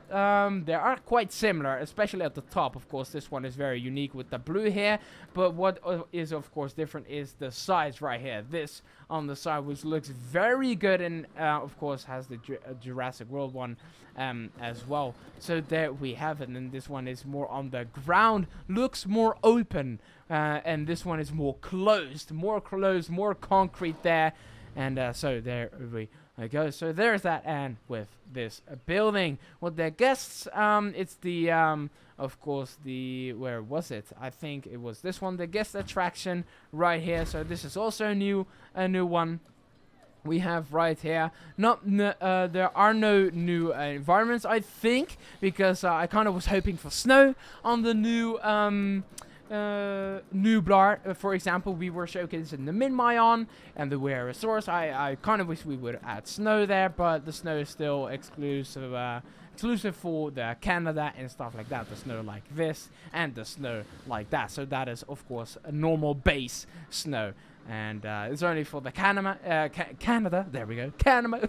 quite similar, especially at the top. Of course, this one is very unique with the blue here. But what is, of course, different is the sides right here. This on the side, which looks very good, and of course has the Jurassic World one as well. So there we have it. And this one is more on the ground, looks more open, and this one is more closed, more concrete there. And so there we go. So there's that. And with this building, with their guests, it's the of course where was it? I think it was this one, the guest attraction right here. So this is also a new one we have right here. There are no new environments, I think, because I kind of was hoping for snow on the new Nublar. For example, we were showcasing the Minmi and the Wuerhosaurus. I kind of wish we would add snow there, but the snow is still exclusive for the Canada and stuff like that. The snow like this and the snow like that. So that is, of course, a normal base snow. And it's only for the Canada. There we go. Canada.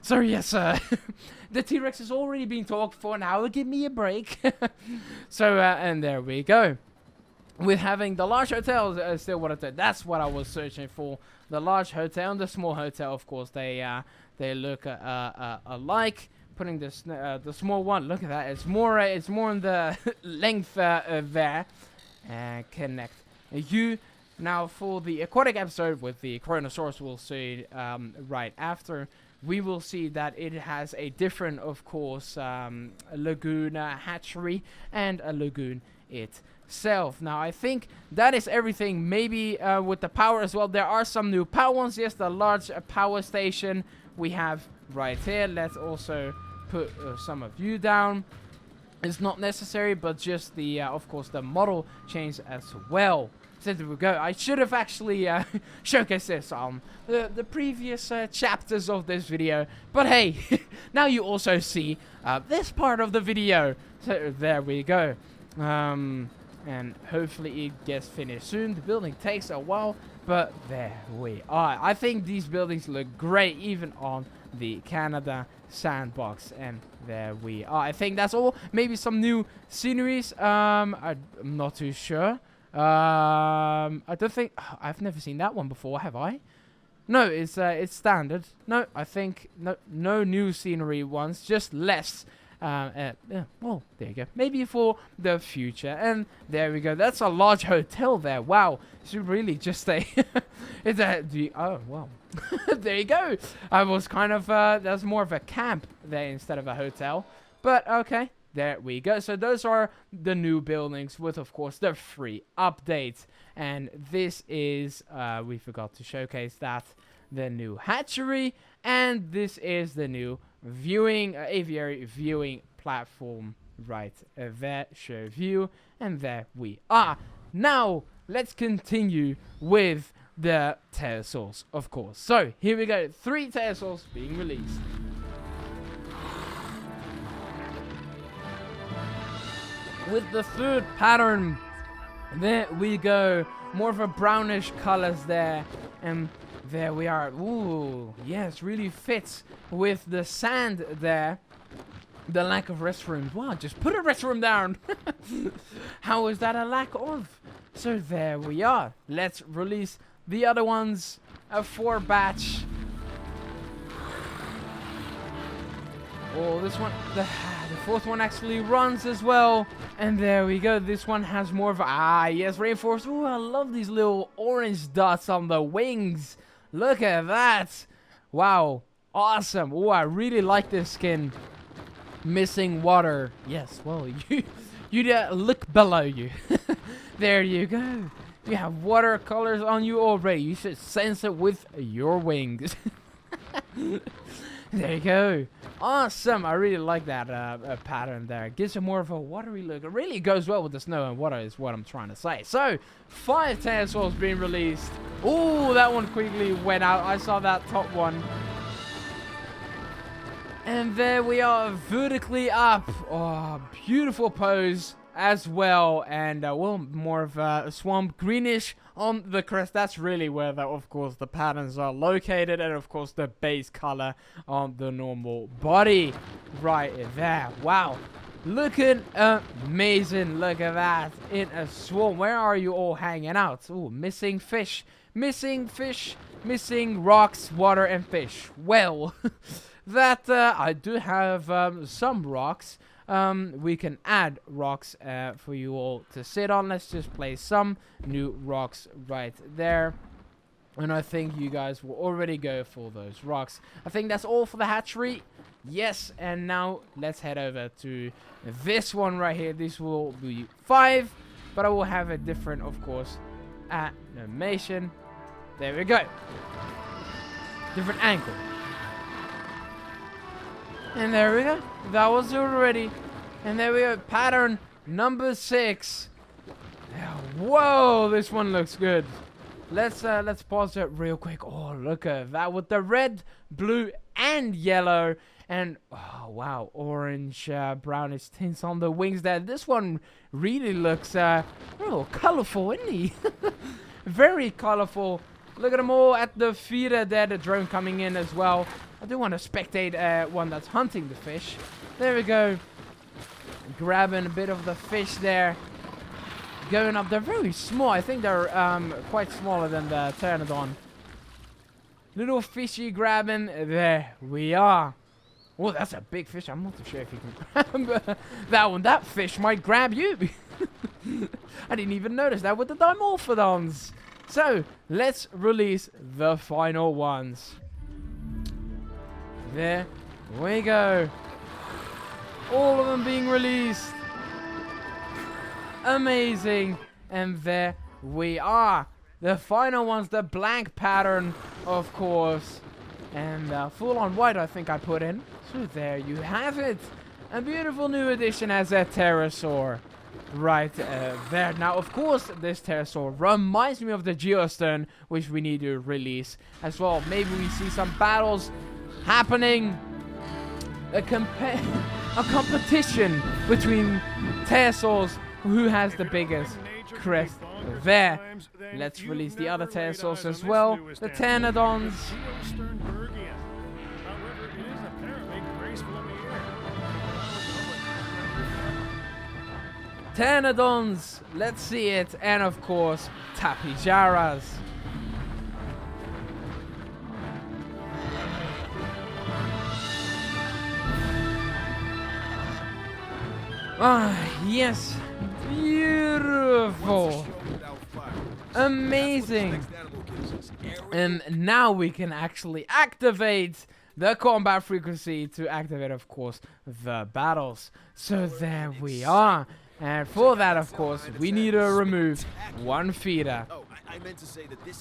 So yes, the T-Rex is already being talked for an hour. Give me a break. So, and there we go. with having the large hotel, still what I said. That's what I was searching for. The large hotel and the small hotel, of course, they look alike. Putting this the small one, look at that. It's more in the length there. Connect you. Now for the aquatic episode with the Kronosaurus, we'll see right after. We will see that it has a different, of course, lagoon hatchery and a lagoon itself. Now I think that is everything. Maybe with the power as well. There are some new power ones. Yes, the large power station we have right here. Let's also put some of you down. It's not necessary, but just the of course the model change as well. So there we go. I should have actually showcased this on the previous chapters of this video. But hey, now you also see this part of the video. So there we go. And hopefully it gets finished soon. The building takes a while, but there we are. I think these buildings look great even on the Canada Sandbox, and there we are. I think that's all. Maybe some new sceneries. I'm not too sure. I don't think I've never seen that one before, have I? No, it's standard. No, I think no new scenery ones, just less. Well, there you go. Maybe for the future. And there we go. That's a large hotel there. Wow, should really just stay. It's oh wow. There you go. I was kind of that's more of a camp there instead of a hotel. But okay. There we go. So those are the new buildings with, of course, the free updates. And this is, we forgot to showcase that, the new hatchery. And this is the new viewing, aviary viewing platform right there. Show view. And there we are. Now, let's continue with the pterosaurs, of course. So, here we go. 3 pterosaurs being released. With the third pattern, there we go. More of a brownish colors there. And there we are. Ooh, yes, really fits with the sand there. The lack of restrooms. Wow, just put a restroom down. How is that a lack of? So there we are. Let's release the other ones. A 4 batch. Oh, this one, the 4th one actually runs as well. And there we go. This one has more of a, yes, reinforced. Oh, I love these little orange dots on the wings. Look at that. Wow. Awesome. Oh, I really like this skin. Missing water. Yes, well, you look below you. There you go. You have watercolors on you already. You should sense it with your wings. There you go. Awesome. I really like that pattern there. It gives it more of a watery look. It really goes well with the snow and water is what I'm trying to say. So, 5 pterosaurs being released. Ooh, that one quickly went out. I saw that top one. And there we are, vertically up. Oh, beautiful pose as well. And, well, more of a swamp greenish on the crest. That's really where, of course, the patterns are located. And, of course, the base color on the normal body right there. Wow. Looking amazing. Look at that. In a swarm. Where are you all hanging out? Ooh, missing fish. Missing fish. Missing rocks, water, and fish. Well... that I do have some rocks. We can add rocks for you all to sit on. Let's just place some new rocks right there. And I think you guys will already go for those rocks. I think that's all for the hatchery. Yes, and now let's head over to this one right here. This will be 5, but I will have a different, of course, animation. There we go. Different angle. And there we go. That was already. And there we go. Pattern number 6. Whoa, this one looks good. Let's pause it real quick. Oh, look at that with the red, blue, and yellow. And oh wow, orange, brownish tints on the wings there. This one really looks oh, colorful, isn't he? Very colorful. Look at them all at the feeder there. The drone coming in as well. I do want to spectate one that's hunting the fish. There we go. Grabbing a bit of the fish there. going up. They're very small. I think they're quite smaller than the Pteranodon. Little fishy grabbing. There we are. Oh, that's a big fish. I'm not too sure if you can grab that one. That fish might grab you. I didn't even notice that with the Dimorphodons. So, let's release the final ones. There we go. All of them being released. Amazing. And there we are. The final one's the blank pattern, of course. And full on white, I think I put in. So there you have it. A beautiful new addition as a pterosaur. Right there. Now, of course, this pterosaur reminds me of the Geostone, which we need to release as well. Maybe we see some battles happening. A competition between pterosaurs. Who has the biggest crest there? Let's release the other pterosaurs as well. The Pteranodons. Pteranodons. Let's see it. And of course, Tapijaras. Ah, yes. Beautiful. Amazing. And now we can actually activate the combat frequency to activate, of course, the battles. So there we are. And for that, of course, we need to remove one feeder.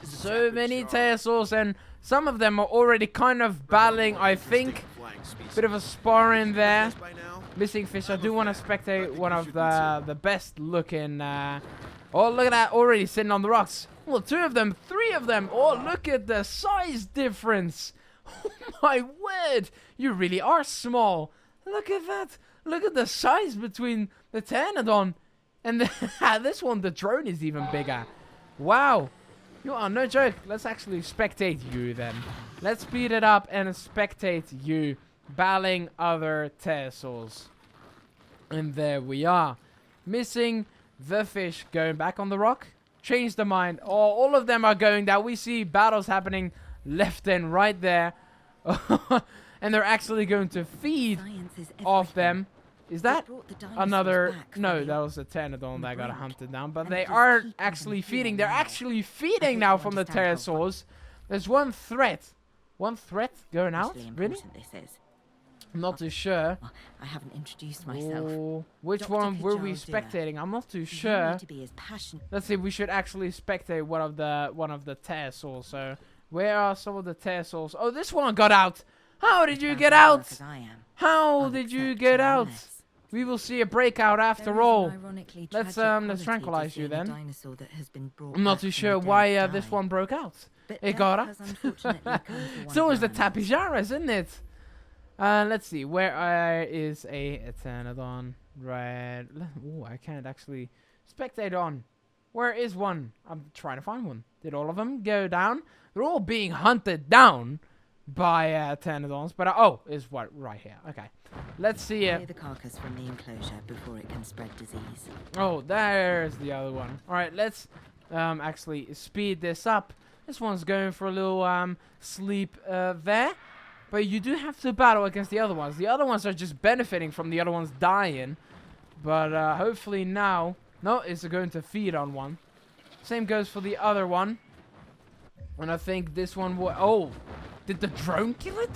So many pterosaurs, and some of them are already kind of battling, I think. Bit of a sparring there. Missing fish. I do want to spectate one of the best looking. Oh, look at that. Already sitting on the rocks. Well, 2 of them, 3 of them. Oh, look at the size difference. Oh, my word. You really are small. Look at that. Look at the size between the Pteranodon and this one. The drone is even bigger. Wow. You are no joke. Let's actually spectate you then. Let's speed it up and spectate you battling other pterosaurs. And there we are. Missing the fish going back on the rock. Change the mind. Oh, all of them are going down. We see battles happening left and right there. And they're actually going to feed off them. Is that another? No, that was a Pteranodon that got hunted down. But they are actually feeding. They're actually feeding now from the pterosaurs. There's one threat. One threat going out? Really? I'm not too sure. I haven't introduced myself. Oh, which one were we spectating? I'm not too sure. Let's see. We should actually spectate one of the pterosaurs. So where are some of the pterosaurs? Oh, this one got out. How did you get out? How did you get out? We will see a breakout after all. Let's tranquilize you then. I'm not too sure why this one broke out. It got out. So is the Tapijara, isn't it? Let's see. Where is a Pteranodon? Right. Oh, I can't actually spectate on. Where is one? I'm trying to find one. Did all of them go down? They're all being hunted down by Pteranodons, but oh, is what right here? Okay, let's see it. Clear the carcass from the enclosure before it can spread disease. Oh, there's the other one. All right, let's actually speed this up. This one's going for a little sleep there, but you do have to battle against the other ones. The other ones are just benefiting from the other ones dying, but hopefully now, no, it's going to feed on one. Same goes for the other one, and I think this one will. Oh. Did the drone kill it?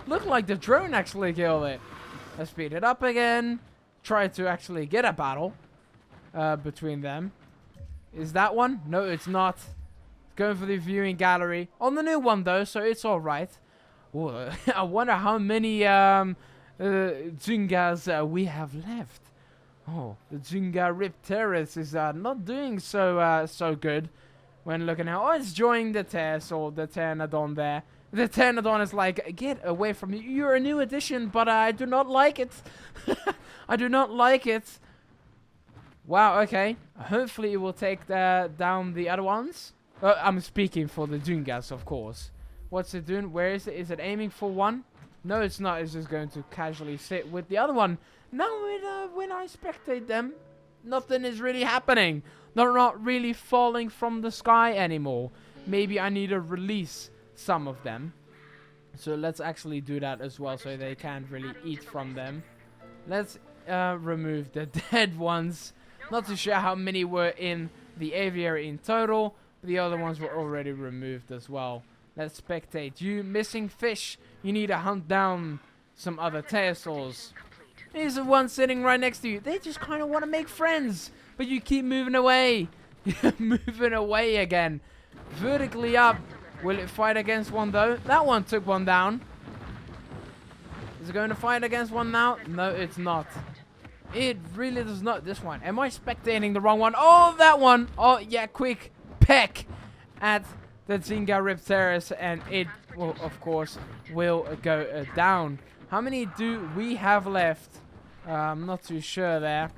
Looked like the drone actually killed it. Let's speed it up again. Try to actually get a battle between them. Is that one? No, it's not. Going for the viewing gallery. On the new one, though, so it's alright. I wonder how many Dzungas we have left. Oh, the Dsungaripterus is not doing so good when looking at. Oh, it's joining the Pterosaur, the Pteranodon there. The Pteranodon is like, get away from me. You're a new addition, but I do not like it. I do not like it. Wow, okay. Hopefully it will take down the other ones. I'm speaking for the Dzungas, of course. What's it doing? Where is it? Is it aiming for one? No, it's not. It's just going to casually sit with the other one. Now, when I spectate them, nothing is really happening. they're not really falling from the sky anymore. Maybe I need to release some of them. So let's actually do that as well, so they can't really eat from them. Let's remove the dead ones. Not too sure how many were in the aviary in total. But the other ones were already removed as well. Let's spectate. You missing fish. You need to hunt down some other pterosaurs. Here's the one sitting right next to you. They just kind of want to make friends. But you keep moving away. You're moving away again. Vertically up. Will it fight against one though? That one took one down. Is it going to fight against one now? No, it's not. It really does not. This one. Am I spectating the wrong one? Oh, that one. Oh, yeah, quick peck at the Dsungaripterus, and it, well, of course, will go down. How many do we have left? I'm not too sure there.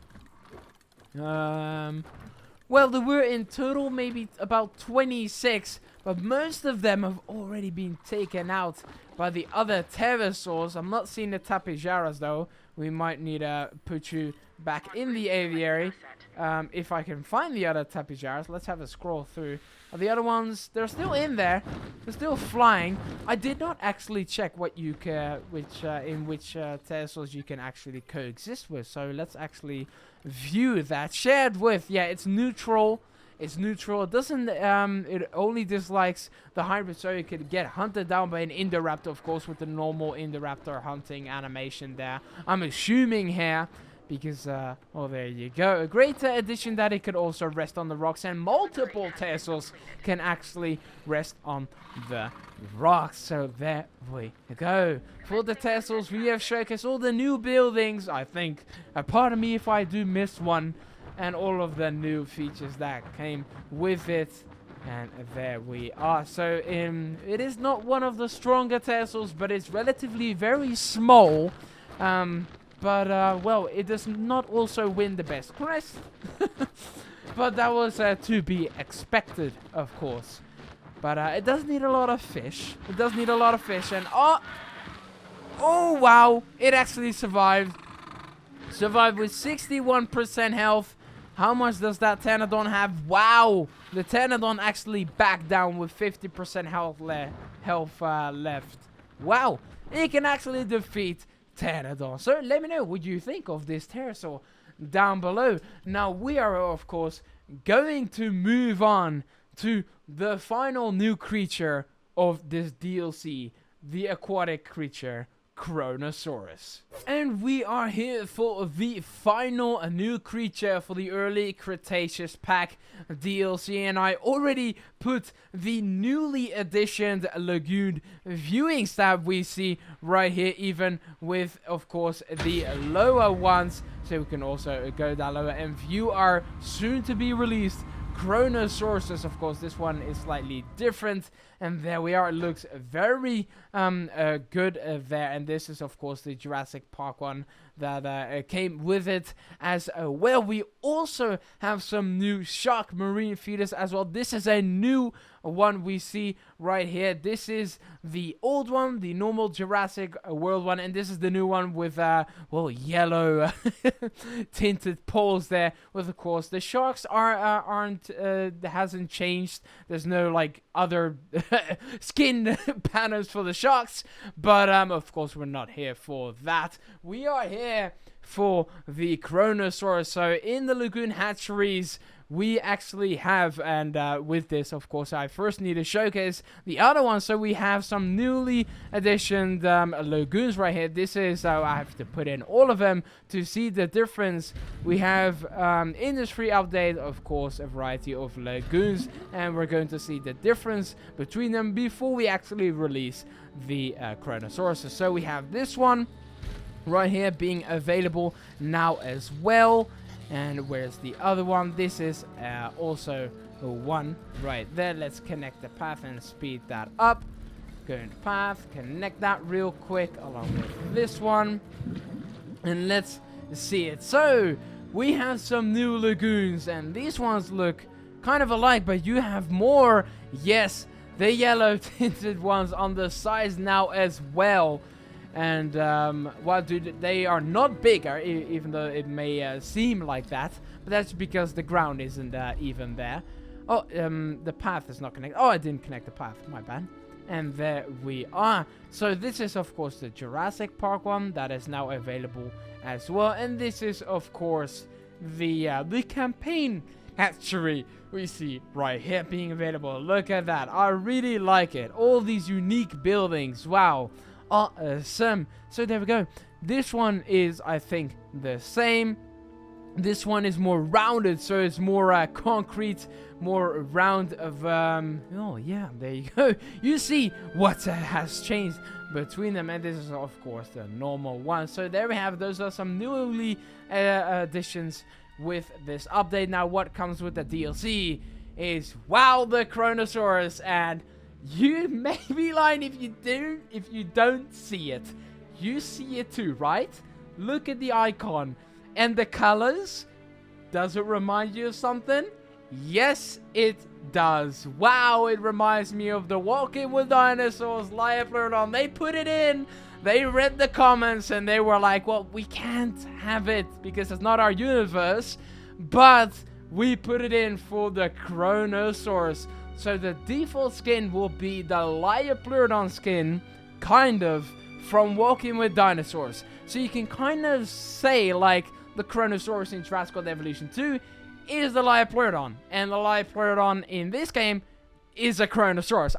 Well, there were in total maybe about 26, but most of them have already been taken out by the other pterosaurs. I'm not seeing the tapijaras though. We might need to put you back in the aviary. If I can find the other tapijaras, let's have a scroll through. The other ones, they're still in there. They're still flying. I did not actually check what you can, which pterosaurs you can actually coexist with. So let's actually view that. Shared with, yeah, it's neutral. It's neutral. It doesn't. It only dislikes the hybrid, so you could get hunted down by an Indoraptor, of course, with the normal Indoraptor hunting animation there. I'm assuming here. Because, oh, there you go. A great addition that it could also rest on the rocks. And multiple pterosaurs can actually rest on the rocks. So there we go. For the pterosaurs, we have showcased all the new buildings. I think, pardon me if I do miss one. And all of the new features that came with it. And there we are. So, it is not one of the stronger pterosaurs, but it's relatively very small. But, well, it does not also win the best crest. But that was to be expected, of course. But it does need a lot of fish. It does need a lot of fish. And, oh, wow. It actually survived. Survived with 61% health. How much does that Pteranodon have? Wow. The Pteranodon actually backed down with 50% health left. Wow. It can actually defeat Pteranodon. So let me know what you think of this pterosaur down below. Now we are of course going to move on to the final new creature of this DLC, the aquatic creature Kronosaurus. And we are here for the final new creature for the early Cretaceous pack DLC, and I already put the newly additioned lagoon viewing stab we see right here, even with of course the lower ones, so we can also go down lower and view our soon to be released Kronosaurus. Of course, this one is slightly different, and there we are. It looks very good there, and this is of course the Jurassic Park one that came with it as well. We also have some new shark marine feeders as well. This is a new one we see right here. This is the old one, the normal Jurassic World one, and this is the new one with well, yellow tinted poles there. With of course the sharks aren't hasn't changed. There's no like other skin patterns for the sharks, but of course we're not here for that. We are here for the Kronosaurus. So in the lagoon hatcheries we actually have, and with this of course I first need to showcase the other one. So we have some newly additioned lagoons right here. This is I have to put in all of them to see the difference. We have industry update, of course, a variety of lagoons, and we're going to see the difference between them before we actually release the Kronosaurus. So we have this one right here being available now as well. And where's the other one? This is also one right there. Let's connect the path and speed that up. Go into path, connect that real quick along with this one. And let's see it. So we have some new lagoons, and these ones look kind of alike, but you have more. Yes, the yellow tinted ones on the sides now as well. And well, dude, they are not bigger, even though it may seem like that. But that's because the ground isn't even there. Oh, the path is not connected. Oh, I didn't connect the path. My bad. And there we are. So this is, of course, the Jurassic Park one that is now available as well. And this is, of course, the campaign hatchery we see right here being available. Look at that. I really like it. All these unique buildings. Wow. Awesome. So there we go. This one is, I think, the same. This one is more rounded, so it's more concrete, more round of, oh yeah, there you go. You see what has changed between them, and this is, of course, the normal one. So there we have, those are some newly additions with this update. Now, what comes with the DLC is, wow, the Kronosaurus, and you may be lying if you don't see it. You see it too, right? Look at the icon. And the colors, does it remind you of something? Yes, it does. Wow, it reminds me of the Walking with Dinosaurs Liapleurodon. They put it in, they read the comments, and they were like, well, we can't have it because it's not our universe, but we put it in for the Kronosaurus. So the default skin will be the Liapleurodon skin, kind of, from Walking with Dinosaurs. So you can kind of say, like, the Kronosaurus in Jurassic World Evolution 2 is the Liapleurodon, and the Liapleurodon in this game is a Kronosaurus.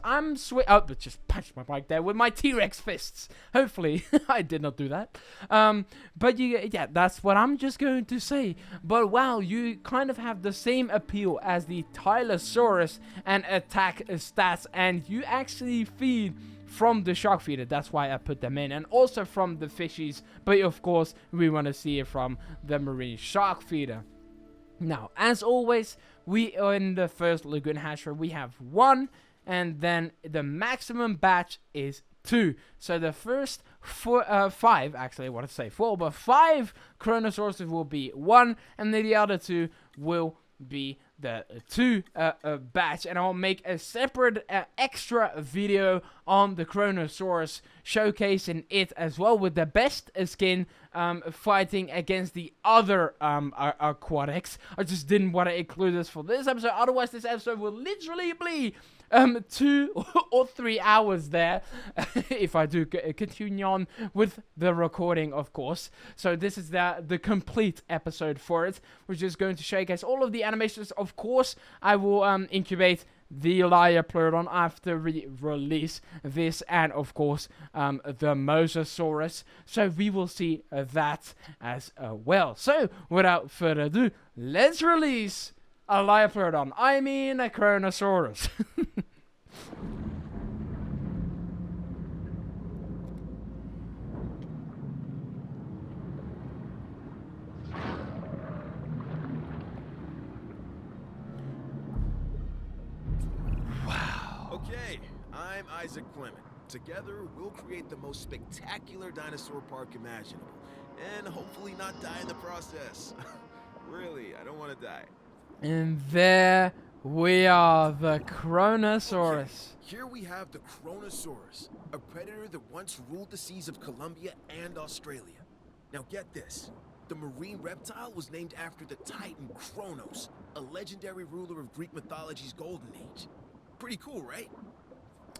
But just punched my mic there with my T-Rex fists. Hopefully, I did not do that. But yeah, that's what I'm just going to say. But wow, you kind of have the same appeal as the Tylosaurus and attack stats, and you actually feed from the shark feeder. That's why I put them in, and also from the fishies, but of course we want to see it from the marine shark feeder. Now, as always, we are in the first lagoon hatchery, we have 1, and then the maximum batch is 2. So the first 5, actually I want to say 4, but 5 Kronosauruses will be 1, and then the other 2 will be the 2 batch, and I'll make a separate extra video on the Kronosaurus showcase in it as well, with the best skin fighting against the other aquatics. I just didn't want to include this for this episode, otherwise this episode will literally be 2 or 3 hours there if I do continue on with the recording, of course. So this is the complete episode for it, which is going to showcase all of the animations. Of course, I will incubate the Liapleurodon after we release this, and of course the Mosasaurus. So we will see that as well. So without further ado, let's release a Liapleurodon. I mean a Kronosaurus. Okay, I'm Isaac Clement. Together, we'll create the most spectacular dinosaur park imaginable, and hopefully not die in the process. Really, I don't want to die. And there we are, the Kronosaurus. Okay, here we have the Kronosaurus, a predator that once ruled the seas of Colombia and Australia. Now get this, the marine reptile was named after the Titan Kronos, a legendary ruler of Greek mythology's golden age. Pretty cool, right?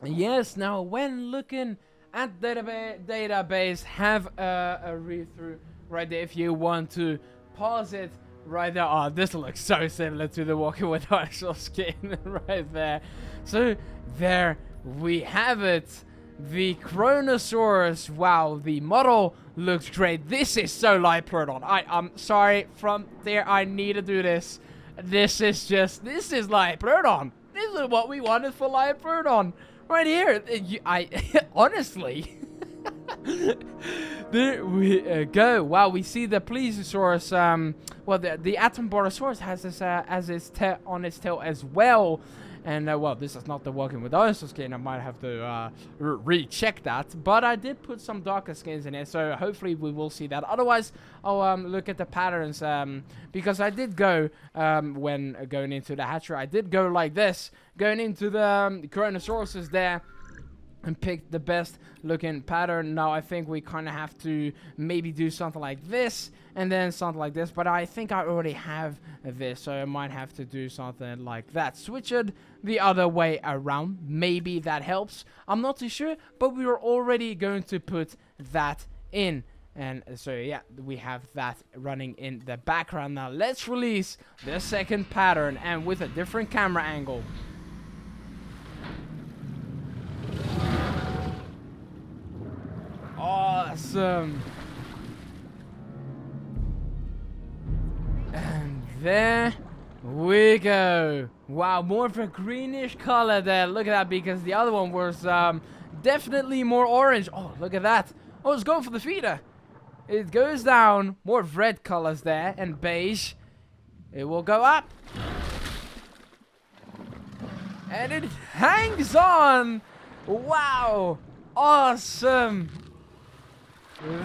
Yes, now when looking at database, have a read-through right there if you want to pause it right there. Oh, this looks so similar to the Walking with Dinosaur skin right there. So there we have it, the Kronosaurus. Wow, the model looks great. This is so Liapleurodon. I'm sorry, from there I need to do this. This is Liapleurodon. This is what we wanted for Liapleurodon. Right here. Honestly. There we go. Wow, we see the Plesiosaurus. Well, the Atomborosaurus has this as its tail on its tail as well. And well, this is not the Walking with Dinosaur skin. I might have to recheck that. But I did put some darker skins in it, so hopefully we will see that. Otherwise, I'll look at the patterns, because I did go when going into the hatchery. I did go like this, going into the Kronosauruses there. and pick the best looking pattern. Now I think we kind of have to maybe do something like this and then something like this, but I think I already have this, so I might have to do something like that. Switch it the other way around. Maybe that helps. I'm not too sure, but we were already going to put that in. And so yeah, we have that running in the background. Now let's release the second pattern, and with a different camera angle. Awesome. And there we go. Wow, more of a greenish color there. Look at that, because the other one was definitely more orange. Oh, look at that. Oh, it's going for the feeder. It goes down. More red colors there and beige. It will go up. And it hangs on. Wow. Awesome.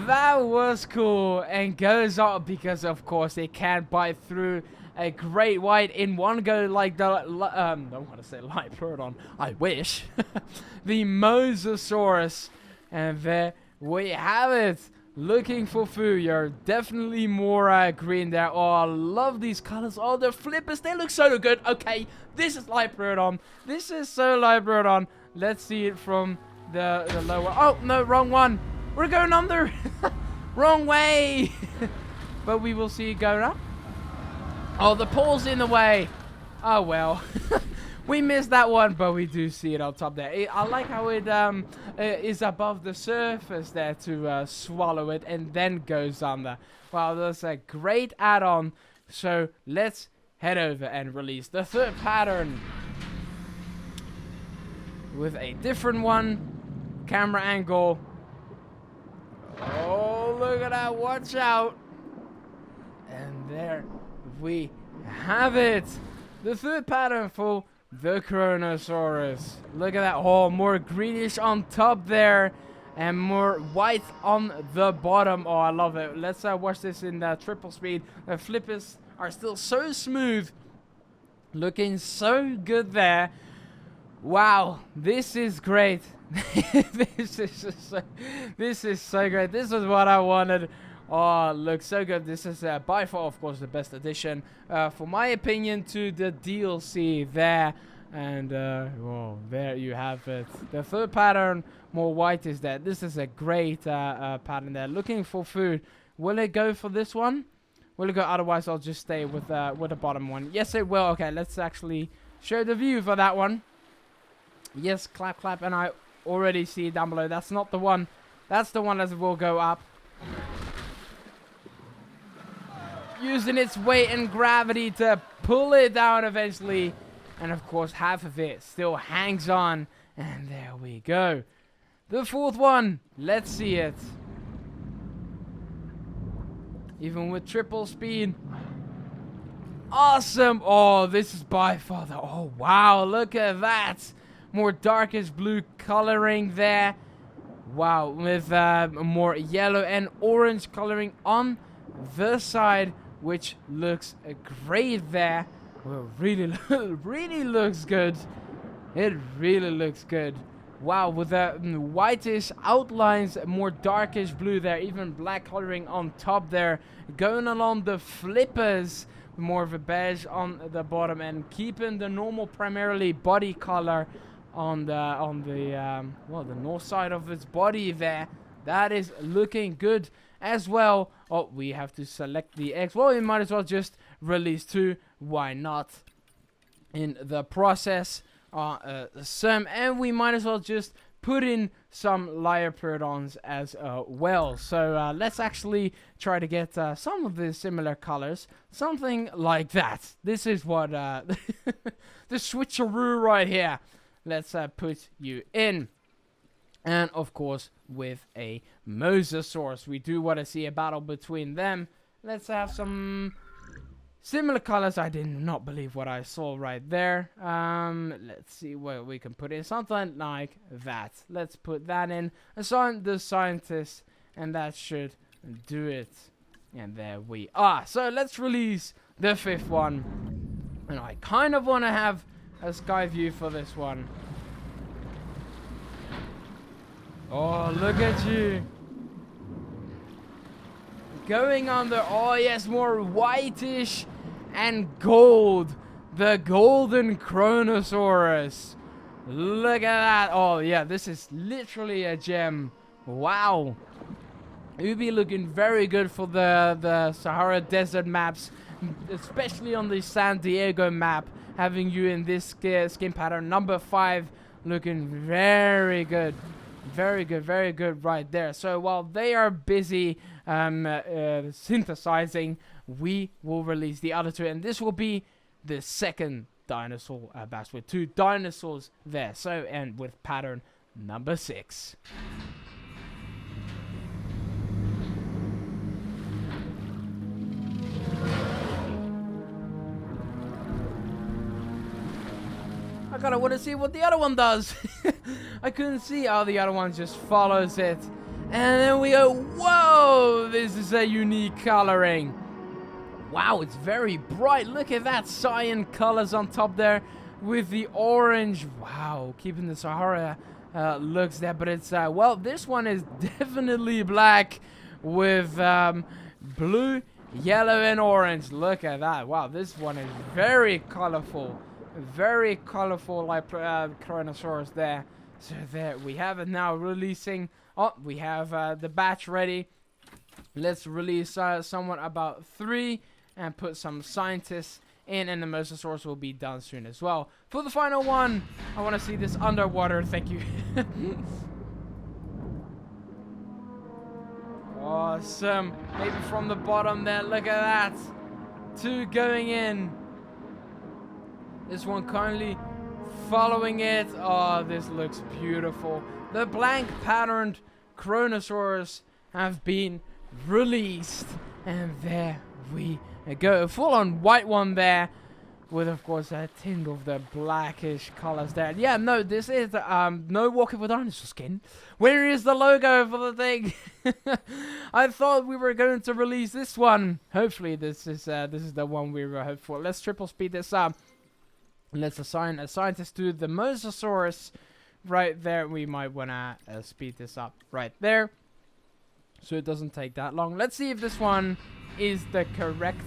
That was cool. And goes up because, of course, it can't bite through a great white in one go like the... I don't want to say Liopleurodon. I wish. The Mosasaurus. And there we have it. Looking for food. You're definitely more green there. Oh, I love these colors. Oh, the flippers, they look so good. Okay, this is Liopleurodon. This is so Liopleurodon. Let's see it from the lower. Oh, no, wrong one. We're going under. Wrong way. But we will see it going up. Oh, the pole's in the way. Oh, well. We missed that one, but we do see it on top there. I like how it is above the surface there to swallow it and then goes under. Wow, that's a great add-on. So let's head over and release the third pattern with a different one. Camera angle. Oh, look at that. Watch out. And there we have it. The third pattern for the Kronosaurus. Look at that. Oh, more greenish on top there. And more white on the bottom. Oh, I love it. Let's watch this in triple speed. The flippers are still so smooth. Looking so good there. Wow. This is great. This is so great. This is what I wanted. Oh, looks so good. This is by far, of course, the best addition, for my opinion, to the DLC there. And, well, there you have it. The third pattern, more white, is there. This is a great pattern there. Looking for food. Will it go for this one? Will it go? Otherwise, I'll just stay with the bottom one. Yes, it will. Okay, let's actually show the view for that one. Yes, clap, clap. And I already see it down below. That's not the one. That's the one that will go up. Using its weight and gravity to pull it down eventually. And of course, half of it still hangs on. And there we go. The fourth one. Let's see it. Even with triple speed. Awesome. Oh, this is by far the... Oh, wow. Look at that. More darkish blue coloring there. Wow. With more yellow and orange coloring on the side, which looks great there. Well, really looks good. It really looks good. Wow, with the whitish outlines, more darkish blue there, even black coloring on top there. Going along the flippers, more of a beige on the bottom, and keeping the normal primarily body color on the well, the north side of its body there. That is looking good as well. Oh, we have to select the X. Well, we might as well just release two. Why not? In the process, some, and we might as well just put in some Liopleurodons as well. So let's actually try to get some of the similar colors, something like that. This is what the switcheroo right here. Let's put you in. And of course, with a Mosasaurus, we do want to see a battle between them. Let's have some similar colors. I did not believe what I saw right there. Let's see what we can put in. Something like that. Let's put that in. Assign the scientist, and that should do it. And there we are. So let's release the fifth one. And I kind of want to have a sky view for this one. Oh, look at you. Going under. Oh, yes, more whitish and gold. The golden Kronosaurus. Look at that. Oh, yeah, this is literally a gem. Wow. It would be looking very good for the Sahara Desert maps, especially on the San Diego map. Having you in this skin pattern, number 5, looking very good. Very good right there. So while they are busy synthesizing, we will release the other 2, and this will be the second dinosaur batch with 2 dinosaurs there. So, and with pattern number 6. I kind of want to see what the other one does. I couldn't see how the other one just follows it. And then we go, whoa, this is a unique coloring. Wow, it's very bright. Look at that cyan colors on top there with the orange. Wow, keeping the Sahara looks there. But it's, well, this one is definitely black with blue, yellow, and orange. Look at that. Wow, this one is very colorful. Very colorful like Kronosaurus there. So there we have it now releasing. Oh, we have the batch ready. Let's release someone about 3 and put some scientists in, and the Mosasaurus will be done soon as well. For the final one, I want to see this underwater. Thank you. Awesome. Maybe from the bottom there. Look at that. 2 going in. This one currently following it. Oh, this looks beautiful. The blank patterned Kronosaurus have been released. And there we go. A full on white one there. With, of course, a tint of the blackish colors there. Yeah, no, this is no Walking with Dinosaur skin. Where is the logo for the thing? I thought we were going to release this one. Hopefully, this is the one we were hoping for. Let's triple speed this up. Let's assign a scientist to the Mosasaurus right there. We might want to speed this up right there, so it doesn't take that long. Let's see if this one is the correct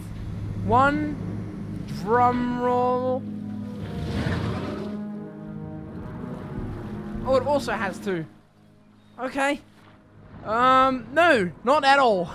one. Drum roll. Oh, it also has 2. Okay. No, not at all.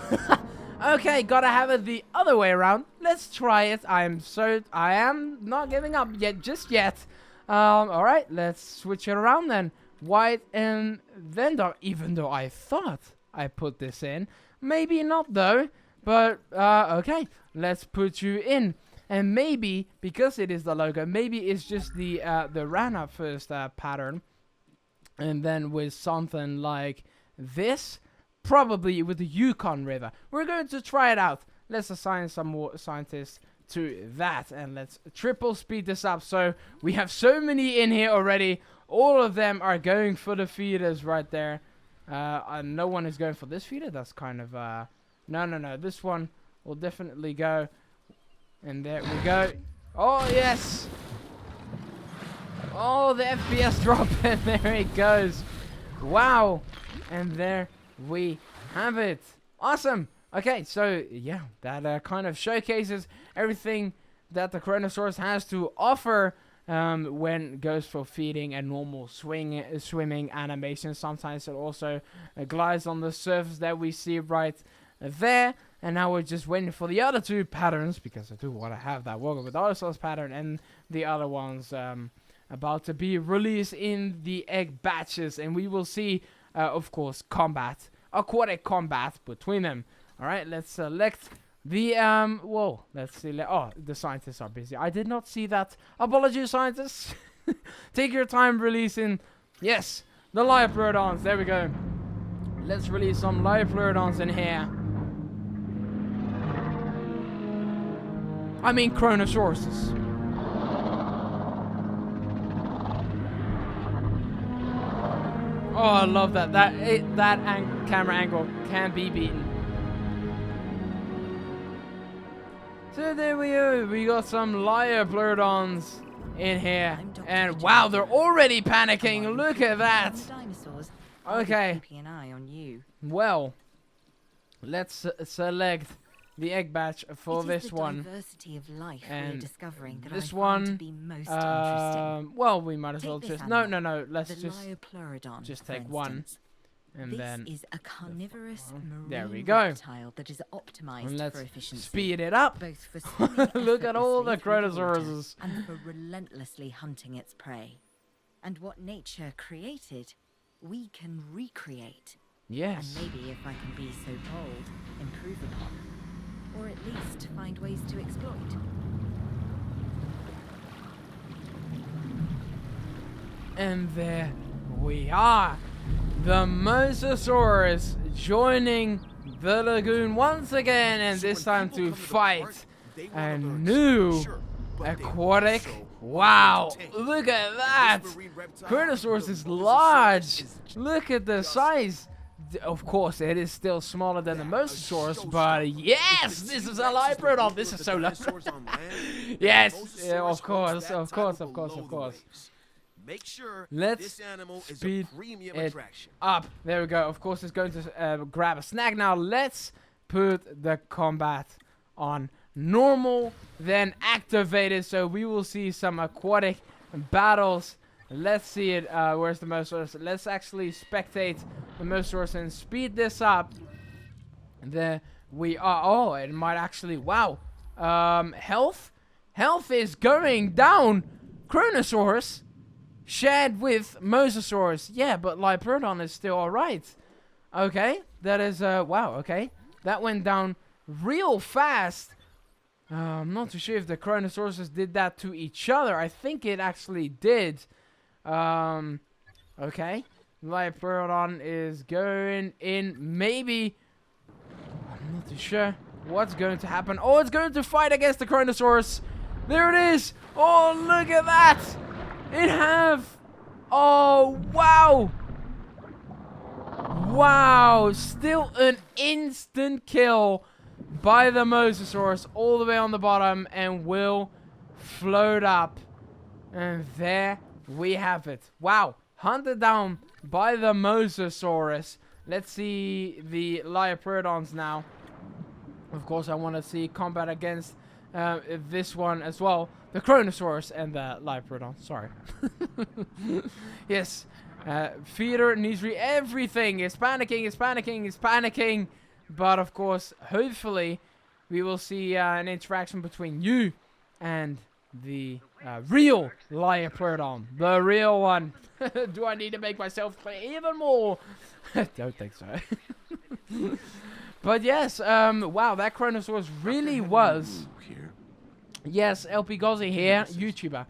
Okay, gotta have it the other way around. Let's try it. I am not giving up yet, just yet. Alright, let's switch it around then. White and then dark, even though I thought I put this in. Maybe not though, but, okay, let's put you in. And maybe, because it is the logo, maybe it's just the ran up first pattern. And then with something like this. Probably with the Yukon River. We're going to try it out. Let's assign some more scientists to that. And let's triple speed this up. So we have so many in here already. All of them are going for the feeders right there. No one is going for this feeder. That's kind of... No. This one will definitely go. And there we go. Oh, yes. Oh, the FPS drop. And there it goes. Wow. And there we have it. Awesome. Okay, so yeah, that kind of showcases everything that the Kronosaurus has to offer when it goes for feeding and normal swimming animation. Sometimes it also glides on the surface that we see right there. And now we're just waiting for the other 2 patterns, because I do want to have that Walking with Dinosaurs pattern and the other ones about to be released in the egg batches. And we will see of course, aquatic combat between them. Alright, let's select the, whoa, let's see, oh, the scientists are busy. I did not see that. Apologies, scientists. Take your time releasing, yes, the Liopleurodons, there we go. Let's release some Liopleurodons in here. I mean, Kronosauruses. Oh, I love that. That camera angle can be beaten. So there we go. We got some Liopleurodons in here. And wow, they're already panicking. Look at that. Dinosaurs Okay. I'll be keeping an eye on you. Well, let's select the egg batch for It is this the one. diversity of life And we're discovering that this I find to one, be most interesting. well, we might as Take well this just animal, no. Let's the just Liopleurodon, just for take one, instance. and This then is a carnivorous marine there we go. reptile that is optimized And let's for efficiency. speed it up. Both for swimming Look at all the effortlessly through water Kronosauruses. and for relentlessly hunting its prey. And what nature created, we can recreate. Yes. And maybe, if I can be so bold, improve upon. Or at least find ways to exploit. And there we are. The Mosasaurus joining the lagoon once again, and So this when time people to come the fight park, they a wanna learn new something, sure, but they aquatic. also Wow, want to look at And that. this marine reptile, Kronosaurus the is Mosasaurus, large. is Look at the just- size. Of course, it is still smaller than the Yeah, a Mosasaurus, but showstopper. yes, If this the is a T-Rex the Liopleurodon. leader This of is the so dinosaurs on land, then Yes, the yeah, Mosasaurus of holds course, that of course, title of course, below of the course. waves. Make sure Let's this animal is a speed premium it attraction. up. There we go. Of course, it's going to grab a snack. Now, let's put the combat on normal, then activated. So we will see some aquatic battles. Let's see it. Where's the Mosasaurus? Let's actually spectate the Mosasaurus and speed this up. There we are. Oh, it might actually. Wow. Health is going down. Kronosaurus shared with Mosasaurus. Yeah, but Liopleurodon is still alright. Okay, that is, wow, okay. That went down real fast. I'm not too sure if the Kronosauruses did that to each other. I think it actually did. Okay. Liopleurodon is going in. Maybe. I'm not too sure what's going to happen. Oh, it's going to fight against the Kronosaurus. There it is. Oh, look at that. In half. Oh, wow. Wow. Still an instant kill by the Mosasaurus all the way on the bottom, and will float up. And there we have it. Wow. Hunted down by the Mosasaurus. Let's see the Liopleurodons now. Of course, I want to see combat against this one as well. The Kronosaurus and the Liopleurodon. Sorry. Yes. Feeder needs everything is panicking. But of course, hopefully, we will see an interaction between you and the real Liopleurodon. The real one. Do I need to make myself clear even more? Don't think so. But yes, wow, that Kronosaurus really was. Yes, LPGozzzi here, YouTuber.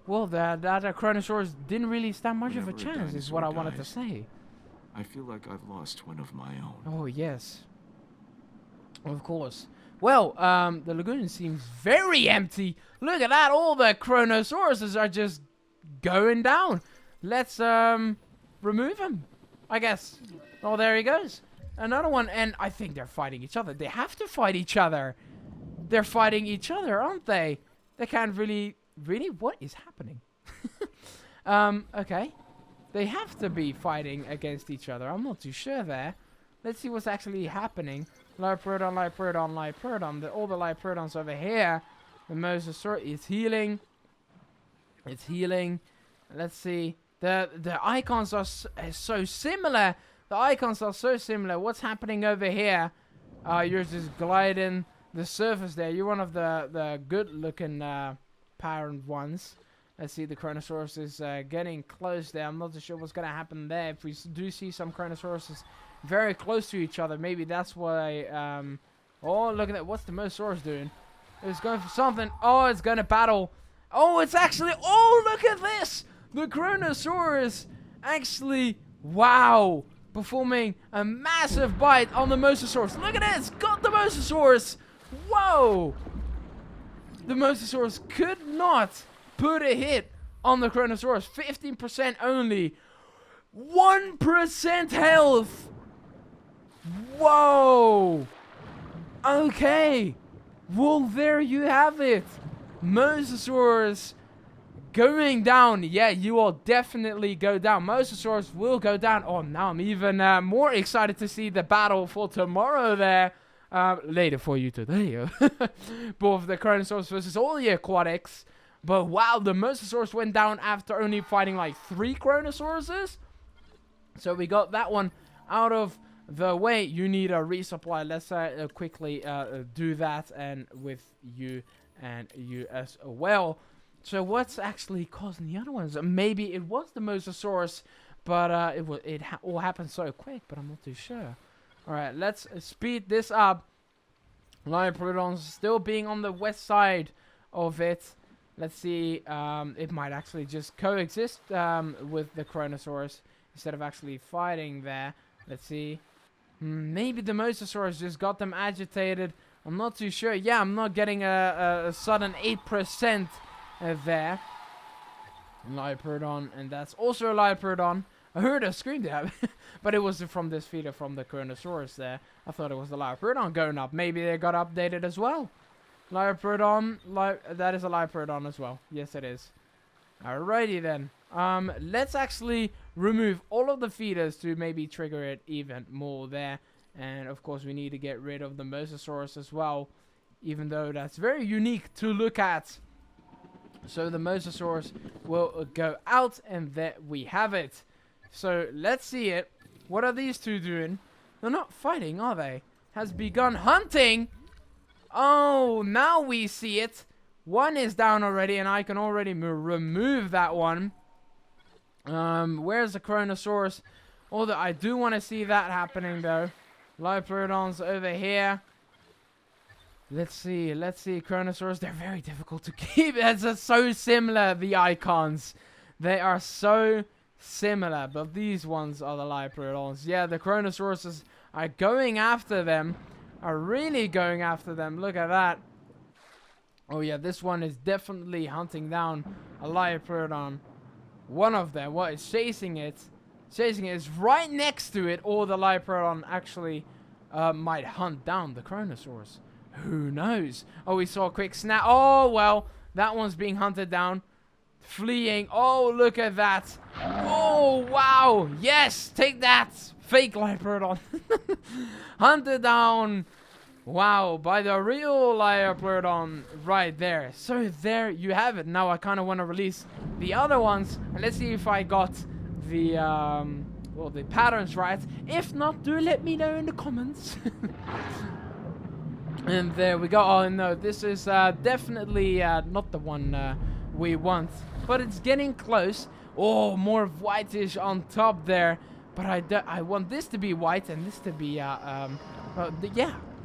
Well, that Kronosaurus didn't really stand much of a chance, is what I wanted to say. I feel like I've lost one of my own. Oh, yes. Of course. Well, the lagoon seems very empty. Look at that, all the Kronosauruses are just going down. Let's, remove him, I guess. Oh, there he goes. Another one, and I think they're fighting each other. They have to fight each other. They're fighting each other, aren't they? They can't really... Really? What is happening? Okay. They have to be fighting against each other. I'm not too sure there. Let's see what's actually happening. Liopleurodon. All the Liopleurodons over here. The Mosasaurus is healing. It's healing. Let's see. The icons are so similar. The icons are so similar. What's happening over here? You're just gliding the surface there. You're one of the good-looking parent ones. Let's see, the Kronosaurus is getting close there. I'm not too sure what's going to happen there. If we do see some Kronosauruses very close to each other, maybe that's why... oh, look at that. What's the Mosasaurus doing? It's going for something. Oh, it's going to battle. Oh, it's actually... Oh, look at this! The Kronosaurus actually... Wow! Performing a massive bite on the Mosasaurus. Look at this! Got the Mosasaurus! Whoa! The Mosasaurus could not put a hit on the Kronosaurus. 15% only. 1% health. Whoa. Okay. Well, there you have it. Mosasaurus going down. Yeah, you will definitely go down. Mosasaurus will go down. Oh, now I'm even more excited to see the battle for tomorrow there. Later for you today. Both the Kronosaurus versus all the aquatics. But wow, the Mosasaurus went down after only fighting like 3 Kronosauruses. So we got that one out of the way. You need a resupply. Let's quickly do that, and with you and you as well. So what's actually causing the other ones? Maybe it was the Mosasaurus, but it all happened so quick, but I'm not too sure. Alright, let's speed this up. Liopleurodon's still being on the west side of it. Let's see, it might actually just coexist with the Kronosaurus instead of actually fighting there. Let's see. Maybe the Mosasaurus just got them agitated. I'm not too sure. Yeah, I'm not getting a sudden 8% there. Liopleurodon, and that's also a Liopleurodon. I heard a scream there, but it was from this feeder from the Kronosaurus there. I thought it was the Liopleurodon going up. Maybe they got updated as well. Liopleurodon, that is a Liopleurodon as well. Yes, it is. Alrighty then. Let's actually remove all of the feeders to maybe trigger it even more there. And of course, we need to get rid of the Mosasaurus as well, even though that's very unique to look at. So the Mosasaurus will go out, and there we have it. So let's see it. What are these two doing? They're not fighting, are they? Has begun hunting. Oh, now we see it. One is down already, and I can already remove that one. Where's the Kronosaurus? Although I do want to see that happening, though. Liopleurodon's over here. Let's see. Kronosaurus, they're very difficult to keep. It's so similar, the icons. They are so similar, but these ones are the Liopleurodons. Yeah, the Kronosauruses are going after them. Are really going after them. Look at that. Oh yeah, this one is definitely hunting down a Liopleurodon. One of them, what is chasing it? Chasing it is right next to it, or the Liopleurodon actually might hunt down the Kronosaurus. Who knows? Oh, we saw a quick snap. Oh, well, that one's being hunted down. Fleeing. Oh, look at that. Oh, wow. Yes, take that. Fake Liopleurodon. Hunted down. Wow, by the real Liopleurodon right there. So there you have it. Now I kind of want to release the other ones. And let's see if I got the, well, the patterns right. If not, do let me know in the comments. And there we go. Oh, no, this is definitely not the one we want. But it's getting close. Oh, more whitish on top there. But I want this to be white and this to be, yeah,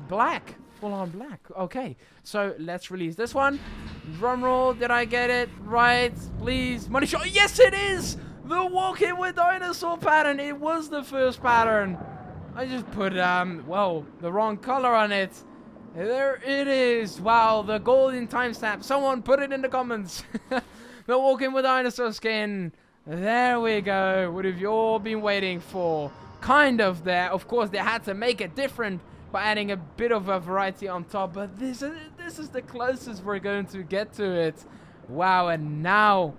black. Full on black. Okay, so let's release this one. Drum roll. Did I get it right? Please. Money shot. Yes, it is! The walk-in with dinosaur pattern. It was the first pattern. I just put, well, the wrong color on it. There it is. Wow, the golden timestamp. Someone put it in the comments. The walk-in with dinosaur skin. There we go. What have you all been waiting for? Kind of there. Of course, they had to make it different by adding a bit of a variety on top. But this is the closest we're going to get to it. Wow, and now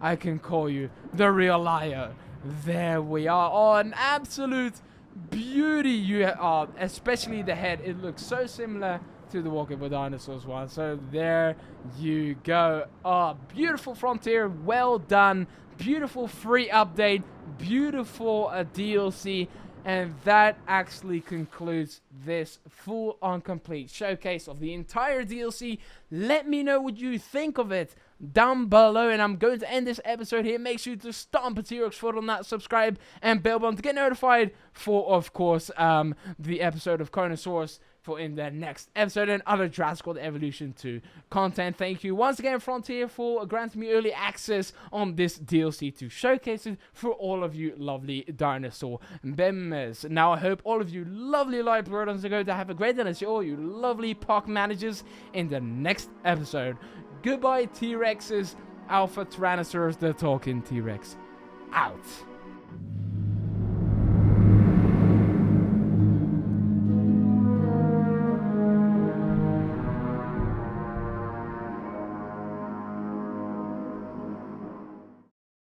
I can call you the real liar. There we are. Oh, an absolute beauty you are, especially the head. It looks so similar to the Walking with Dinosaurs one. So there you go. Oh, beautiful frontier. Well done. Beautiful free update. Beautiful DLC. And that actually concludes this full-on complete showcase of the entire DLC. Let me know what you think of it down below. And I'm going to end this episode here. Make sure to stomp a T-Rex foot on that subscribe and bell button to get notified for, of course, the episode of Kronosaurus for in the next episode and other Jurassic World Evolution 2 content. Thank you once again, Frontier, for granting me early access on this DLC to showcase it for all of you lovely dinosaur members. Now, I hope all of you lovely Liopleurodons are going to have a great day, and I see all you lovely park managers in the next episode. Goodbye, T-Rexes. Alpha Tyrannosaurus, the talking T-Rex, out.